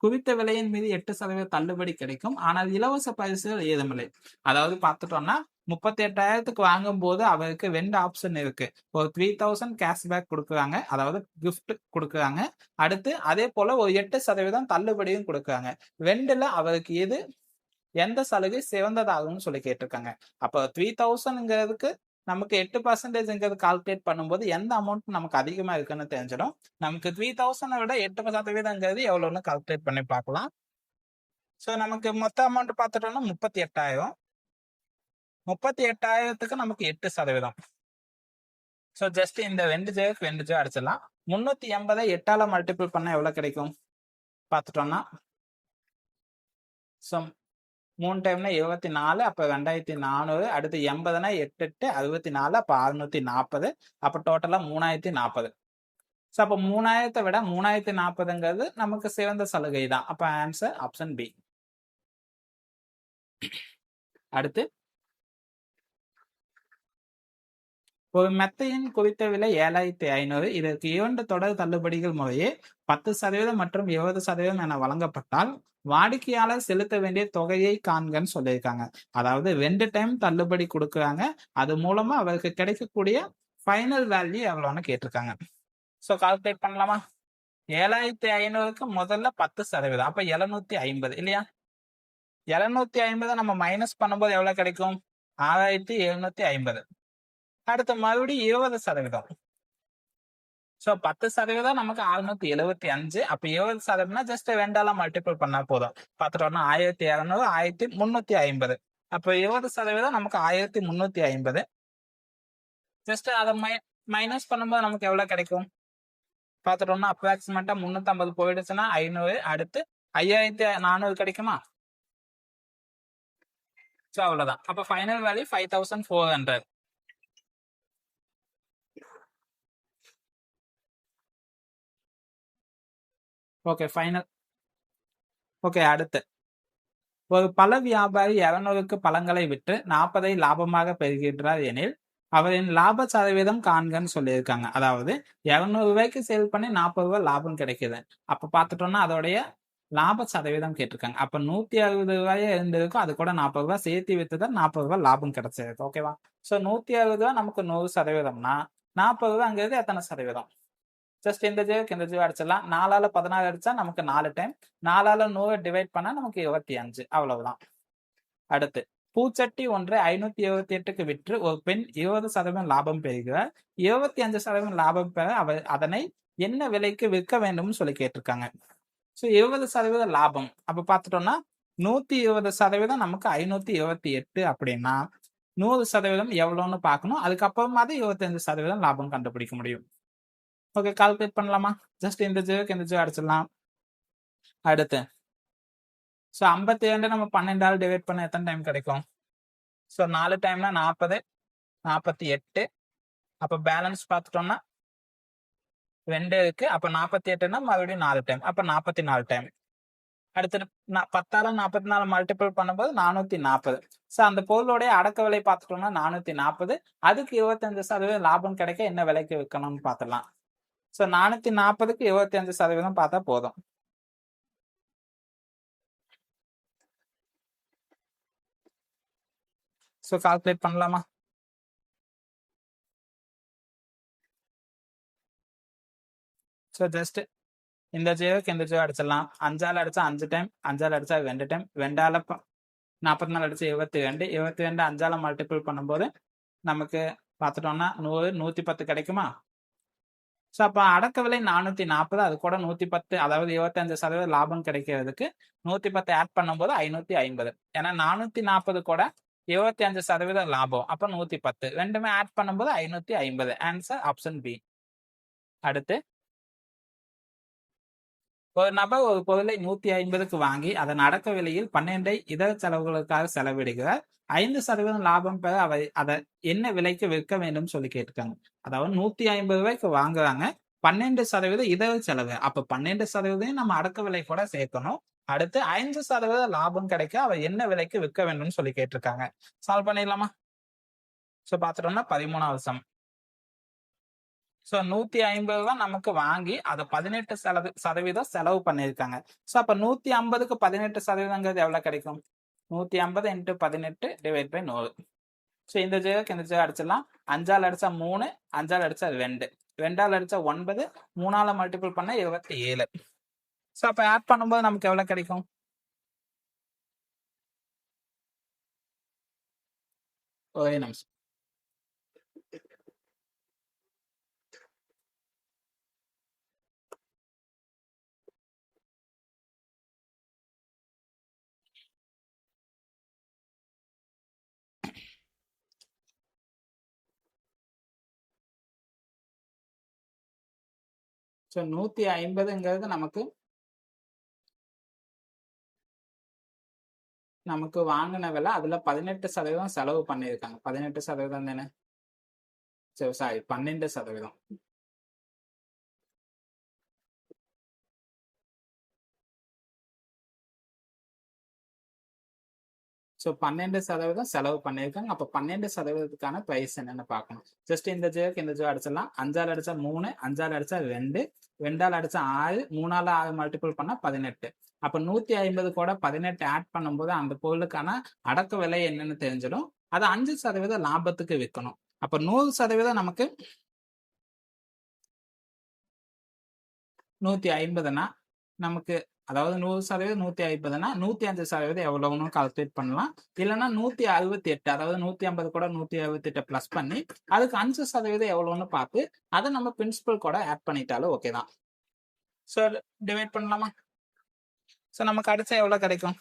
குறித்த விலையின் மீது 8% தள்ளுபடி கிடைக்கும். ஆனால் இலவச பரிசுகள் ஏதுமில்லை. அதாவது பார்த்துட்டோம்னா 38,000க்கு வாங்கும் போது அவருக்கு 2 ஆப்ஷன் இருக்கு. ஒரு 3,000 கேஷ்பேக் கொடுக்குறாங்க, அதாவது கிஃப்ட் கொடுக்குறாங்க. அடுத்து அதே போல ஒரு 8% தள்ளுபடியும் கொடுக்குறாங்க. 2ல அவருக்கு எந்த சலுகை சிறந்ததாகும்னு சொல்லி கேட்டிருக்காங்க. அப்போ 3,000ங்கிறதுக்கு நமக்கு 8%ங்கிறது கால்குலேட் பண்ணும்போது எந்த அமௌண்ட் நமக்கு அதிகமா இருக்குன்னு தெரிஞ்சிடும். நமக்கு 3,000 விட 8%ங்கிறது எவ்வளவுன்னு கால்குலேட் பண்ணி பார்க்கலாம். ஸோ நமக்கு மொத்த அமௌண்ட் பார்த்துட்டோம்னா 38,000. 38,000க்கு நமக்கு 8%. ஸோ ஜஸ்ட் இந்த 2 ஜேக்கு 2 ஜே அடிச்சிடலாம். 380 8ஆல மல்டிபிள் பண்ண எவ்வளவு கிடைக்கும் பார்த்துட்டோம்னா, ஸோ 3 டைம்னா 24, அப்ப 2,400. அடுத்து 80னா 8 8 64, அப்ப 640. அப்ப டோட்டலா 3,040. ஸோ அப்ப 3,000 விட 3,040ங்கிறது நமக்கு சிறந்த சலுகை தான். அப்ப ஆன்சர் ஆப்ஷன் பி. அடுத்து ஒரு மெத்தையின் குறித்த விலை 7,500. இதற்கு 2 தொடர் தள்ளுபடிகள் முறையே 10% மற்றும் 20% என வழங்கப்பட்டால் வாடிக்கையாளர் செலுத்த வேண்டிய தொகையை காண்கன்னு சொல்லியிருக்காங்க. அதாவது 2 டைம் தள்ளுபடி கொடுக்குறாங்க. அது மூலமா அவருக்கு கிடைக்கக்கூடிய ஃபைனல் வேல்யூ எவ்வளோன்னு கேட்டிருக்காங்க. ஸோ கால்குலேட் பண்ணலாமா? 7,500க்கு முதல்ல 10%, அப்ப 750 இல்லையா? 750 நம்ம மைனஸ் பண்ணும்போது எவ்வளவு கிடைக்கும்? 6,750. அடுத்து மறுபடியும் 20%. ஸோ 10% நமக்கு 675. அப்ப 20% ஜஸ்ட் 2ஆல மல்டிபிள் பண்ணா போதும். பார்த்துட்டோம்னா 1,200 1,350. அப்ப 20% நமக்கு 1,350. ஜஸ்ட் அதை மைனஸ் பண்ணும்போது நமக்கு எவ்வளவு கிடைக்கும் பார்த்துட்டோம்னா அப்ராக்சிமேட்டா 350 போயிடுச்சுன்னா 500. அடுத்து 5,400 கிடைக்குமா? ஸோ அவ்வளவுதான். அப்ப final value 5,400. Okay, final. Okay, அடுத்து ஒரு பழ வியாபாரி 200க்கு பழங்களை விற்று 40 லாபமாக பெறுகின்றார் எனில் அவரின் லாப சதவீதம் காண்கன்னு சொல்லியிருக்காங்க. அதாவது 200 ரூபாய்க்கு சேல் பண்ணி 40 ரூபாய் லாபம் கிடைக்குது. அப்ப பார்த்துட்டோம்னா அதோடைய லாப சதவீதம் கேட்டிருக்காங்க. அப்ப 160 ரூபாயே இருந்திருக்கும், அது கூட 40 ரூபாய் சேர்த்து வித்துதான் 40 ரூபாய் லாபம் கிடைச்சிருக்கு. ஓகேவா? ஸோ 160 ரூபாய் நமக்கு 100%னா 40 ரூபாங்கிறது எத்தனை சதவீதம்? ஜஸ்ட் இந்த ஜேக்கு இந்த ஜே அடிச்சிடலாம். 4ஆல 16 அடிச்சா நமக்கு 4 டைம். 4ஆல 100 டிவைட் பண்ணா நமக்கு 25. அவ்வளவுதான். அடுத்து பூச்சட்டி ஒன்றை 578க்கு விற்று ஒரு பெண் 20% லாபம் பெறுகிறார். 25% லாபம் பெற அவர் அதனை என்ன விலைக்கு விற்க வேண்டும்னு சொல்லி கேட்டிருக்காங்க. ஸோ 20% லாபம். அப்ப பார்த்துட்டோம்னா 120% நமக்கு 528 அப்படின்னா 100% எவ்வளோன்னு பார்க்கணும். அதுக்கப்புறமா தான் 25% லாபம் கண்டுபிடிக்க முடியும். ஓகே, கால்குலேட் பண்ணலாமா? ஜஸ்ட் இந்த ஜேக்கு இந்த ஜே அடிச்சிடலாம். அடுத்து ஸோ 52 நம்ம 12ஆல் டிவைட் பண்ண எத்தனை டைம் கிடைக்கும்? ஸோ 4 டைம்னா 40, 48. அப்ப பேலன்ஸ் பார்த்துட்டோம்னா 2 இருக்கு. அப்ப 48னா மறுபடியும் 4 டைம். அப்ப 44 டைம். அடுத்து 10,44 மல்டிபிள் பண்ணும்போது 440. ஸோ அந்த பொருளுடைய அடக்க விலை பார்த்துட்டோம்னா 440. அதுக்கு 25% லாபம் கிடைக்க என்ன விலைக்கு விற்கணும்னு பார்த்துடலாம். ஸோ 440க்கு 25% பார்த்தா போதும். ஸோ கால்குலேட் பண்ணலாமா? ஸோ ஜஸ்ட் இந்த ஜீரோக்கு இந்த ஜீரோ அடிச்சிடலாம். 5ஆல் அடிச்சா 5 டைம், 5ஆல் அடிச்சா 2 டைம், 2ஆல 44 அடிச்சு 22, 22 5ஆல மல்டிபிள் பண்ணும்போது நமக்கு பார்த்துட்டோம்னா 100, 110 கிடைக்குமா? ஸோ அப்போ அடக்க விலை 440, அது கூட 110, அதாவது 25% லாபம் கிடைக்கிறதுக்கு 110 ஆட் பண்ணும்போது 550. ஏன்னா 440 கூட 25% லாபம், அப்போ 110 ரெண்டுமே ஆட் பண்ணும்போது 550. Answer option B. அடுத்து, ஒரு நபர் ஒரு பொருளை 150க்கு வாங்கி அதன் அடக்க விலையில் 12 இதர செலவுகளுக்காக செலவிடுகிறார். 5% லாபம் பெற அதை என்ன விலைக்கு விற்க வேண்டும் சொல்லி கேட்டுருக்காங்க. அதாவது 150 ரூபாய்க்கு வாங்குறாங்க, 12% இதர செலவு. அப்ப 12% நம்ம அடக்க விலை கூட சேர்க்கணும். அடுத்து 5% லாபம் கிடைக்க அவ என்ன விலைக்கு விற்க வேண்டும் சொல்லி கேட்டிருக்காங்க. சால்வ் பண்ணிடலாமா? சோ பாத்துட்டோம்னா 13வது சம். ஸோ 150 தான் நமக்கு வாங்கி அதை 18% செலவு பண்ணியிருக்காங்க. ஸோ அப்போ 150க்கு 18% எவ்வளோ கிடைக்கும்? 150 × 18 டிவைட் பை 100. ஸோ இந்த ஜீரோக்கு இந்த ஜீரோ அடிச்சிடலாம். 5ஆல் அடிச்சா 3, 5ஆல் அடிச்சா 2, 2ஆல் அடிச்சா 9, 3ஆல் மல்டிபிள் பண்ண 27. ஸோ அப்போ ஆட் பண்ணும்போது நமக்கு எவ்வளோ கிடைக்கும்? ஒரே நிமிஷம். ஸோ 150ங்கிறது நமக்கு வாங்கின விலை, அதுல 18% செலவு பண்ணியிருக்காங்க. 18% தானே? சரி, சாரி, 12%. ஸோ 12% செலவு பண்ணியிருக்காங்க. அப்போ 12%க்கான பிரைஸ் என்னன்னு பார்க்கணும். ஜஸ்ட் இந்த ஜீரோக்கு இந்த ஜீரோ அடிச்சிடலாம். 5ஆல் அடிச்சா 3, 5ஆல் அடிச்சா 2, 2ஆல் அடிச்சா 6, 3ஆல் 6 மல்டிபிள் பண்ணா 18. அப்போ 150 கூட 18 ஆட் பண்ணும்போது அந்த பொருளுக்கான அடக்க விலை என்னன்னு தெரிஞ்சிடும். அது 5% லாபத்துக்கு விற்கணும். அப்போ 100% நமக்கு 150னா நமக்கு, அதாவது 100% 150னா 105% எவ்வளவுன்னு கால்குலேட் பண்ணலாம். இல்லைன்னா 168, அதாவது 150 கூட 168 பிளஸ் பண்ணி அதுக்கு 5% எவ்வளவுன்னு பார்த்து அதை நம்ம பிரின்சிபல் கூட ஆட் பண்ணிட்டாலும் ஓகே தான். ஸோ டிவைட் பண்ணலாமா? ஸோ நமக்கு அடிச்சா எவ்வளவு கிடைக்கும்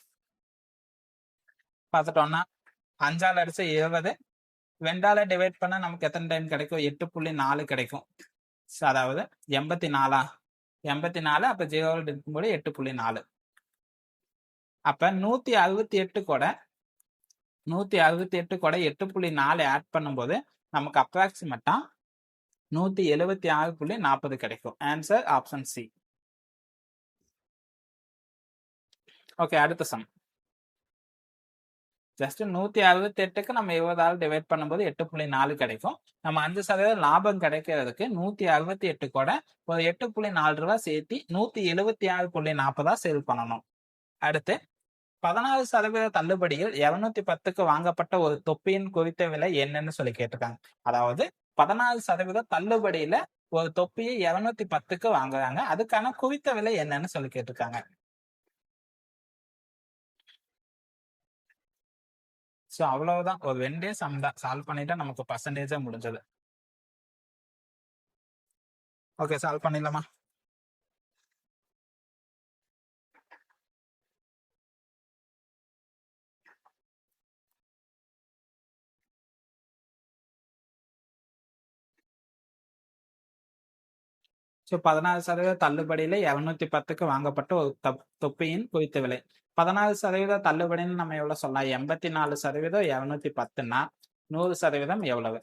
பார்த்துட்டோம்னா 5ஆல் அடிச்சா 20, 2ஆல டிவைட் பண்ணா நமக்கு எத்தனை டைம் கிடைக்கும்? 8.4 கிடைக்கும். அதாவது 84. 84 அப்ப 0 இருக்கும்போது 8.4. அப்ப 168 கூட 8.4 ஆட் பண்ணும்போது நமக்கு அப்ராக்சிமேட்டா 176.40 கிடைக்கும். Answer option C. ஓகே, அடுத்த சம். ஜஸ்ட் 168க்கு நம்ம 20ஆல் டிவைட் பண்ணும்போது 8.4 கிடைக்கும். நம்ம 5% லாபம் கிடைக்கிறதுக்கு 168 கூட ஒரு 8.4 ரூபாய் சேர்த்து 176.40 சேல் பண்ணணும். அடுத்து 16% தள்ளுபடியில் 210க்கு வாங்கப்பட்ட ஒரு தொப்பியின் குறித்த விலை என்னன்னு சொல்லி கேட்டிருக்காங்க. அதாவது 16% தள்ளுபடியில ஒரு தொப்பியை 210க்கு வாங்குறாங்க, அதுக்கான குறித்த விலை என்னன்னு சொல்லி கேட்டிருக்காங்க. ஸோ அவ்வளவுதான், ஒரு 2 சம் தான். சால்வ் பண்ணிட்டா நமக்கு பர்சன்டேஜா முடிஞ்சது. ஓகே, சால்வ் பண்ணிடலாமா? ஸோ 16% தள்ளுபடியில 210க்கு வாங்கப்பட்ட ஒரு தொப்பியின் குறித்த விலை. 16% தள்ளுபடின்னு நம்ம எவ்வளவு சொல்லலாம்? 84% 210ன்னா 100% எவ்வளவு?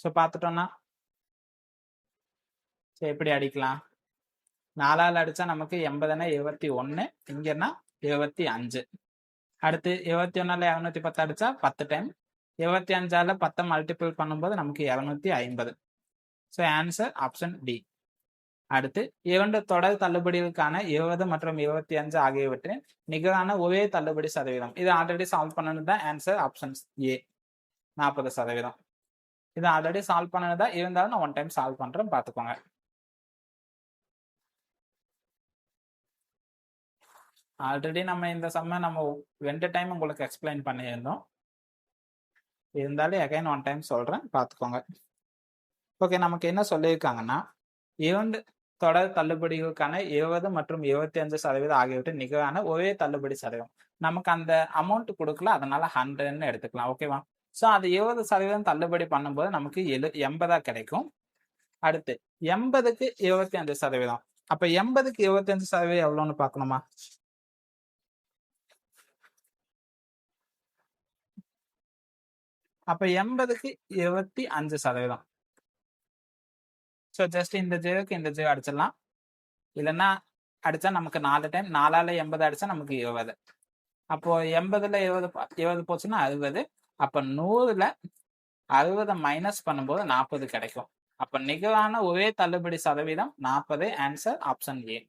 ஸோ பார்த்துட்டோம்னா எப்படி அடிக்கலாம்? 4ஆல் அடிச்சா நமக்கு 80னா 21, இங்கன்னா 25. அடுத்து 21ஆல் 210 அடிச்சா 10 டைம், 75ஆல் 10 மல்டிபிள் பண்ணும்போது நமக்கு 250. So answer option D. அடுத்து 2 தொடர் தள்ளுபடிகளுக்கான 20 மற்றும் 25 ஆகியவற்றின் நிகரான ஒரே தள்ளுபடி சதவீதம். இது ஆல்ரெடி சால்வ் பண்ணது தான். Answer option A 40%. இது ஆல்ரெடி சால்வ் பண்ணதா இருந்தாலும் நான் 1 டைம் சால்வ் பண்றேன், பார்த்துக்கோங்க. ஆல்ரெடி நம்ம இந்த சம்ம நம்ம 2 டைம் உங்களுக்கு எக்ஸ்பிளைன் பண்ணியிருந்தோம். இருந்தாலும் அகைன் 1 டைம் சொல்றேன், பார்த்துக்கோங்க. ஓகே, நமக்கு என்ன சொல்லியிருக்காங்கன்னா 2 தொடர் தள்ளுபடிகளுக்கான 20 மற்றும் 25% ஆகியவற்றின் நிகரான ஒரே தள்ளுபடி சதவீதம். நமக்கு அந்த அமௌண்ட் கொடுக்கல, அதனால 100ன்னு எடுத்துக்கலாம். ஓகேவா? ஸோ அது 20% தள்ளுபடி பண்ணும்போது நமக்கு 80 கிடைக்கும். அடுத்து 80க்கு 25%. அப்ப 80க்கு 25% எவ்வளோன்னு பார்க்கணுமா? அப்ப 80க்கு 25%. ஸோ ஜஸ்ட் இந்த ஜீரோக்கு இந்த ஜீரோ அடிச்சிடலாம். இல்லைன்னா அடிச்சா நமக்கு 4 டைம், 4ஆல் 80 அடிச்சா நமக்கு 20. அப்போ 80ல் 20 போச்சுன்னா 60. அப்ப 100ல் 60 மைனஸ் பண்ணும்போது 40 கிடைக்கும். அப்ப நிகரான ஒரே தள்ளுபடி சதவீதம் 40. Answer option A.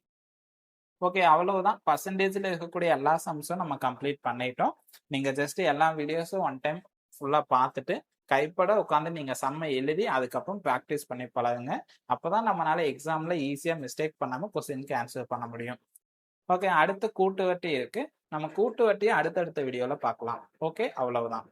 ஓகே, அவ்வளவுதான். பர்சன்டேஜ்ல இருக்கக்கூடிய எல்லா சம்ஸும் நம்ம கம்ப்ளீட் பண்ணிட்டோம். நீங்க ஜஸ்ட் எல்லா வீடியோஸும் 1 டைம் ஃபுல்லா பார்த்துட்டு கைப்பட உட்காந்து நீங்க சம்மை எழுதி அதுக்கப்புறம் ப்ராக்டிஸ் பண்ணி பழகுங்க. அப்பதான் நம்மளால எக்ஸாம்ல ஈஸியா மிஸ்டேக் பண்ணாம கொஸ்டினுக்கு ஆன்சர் பண்ண முடியும். ஓகே, அடுத்து கூட்டு வட்டி இருக்கு. நம்ம கூட்டு வட்டியை அடுத்தடுத்த வீடியோல பார்க்கலாம். ஓகே, அவ்வளவுதான்.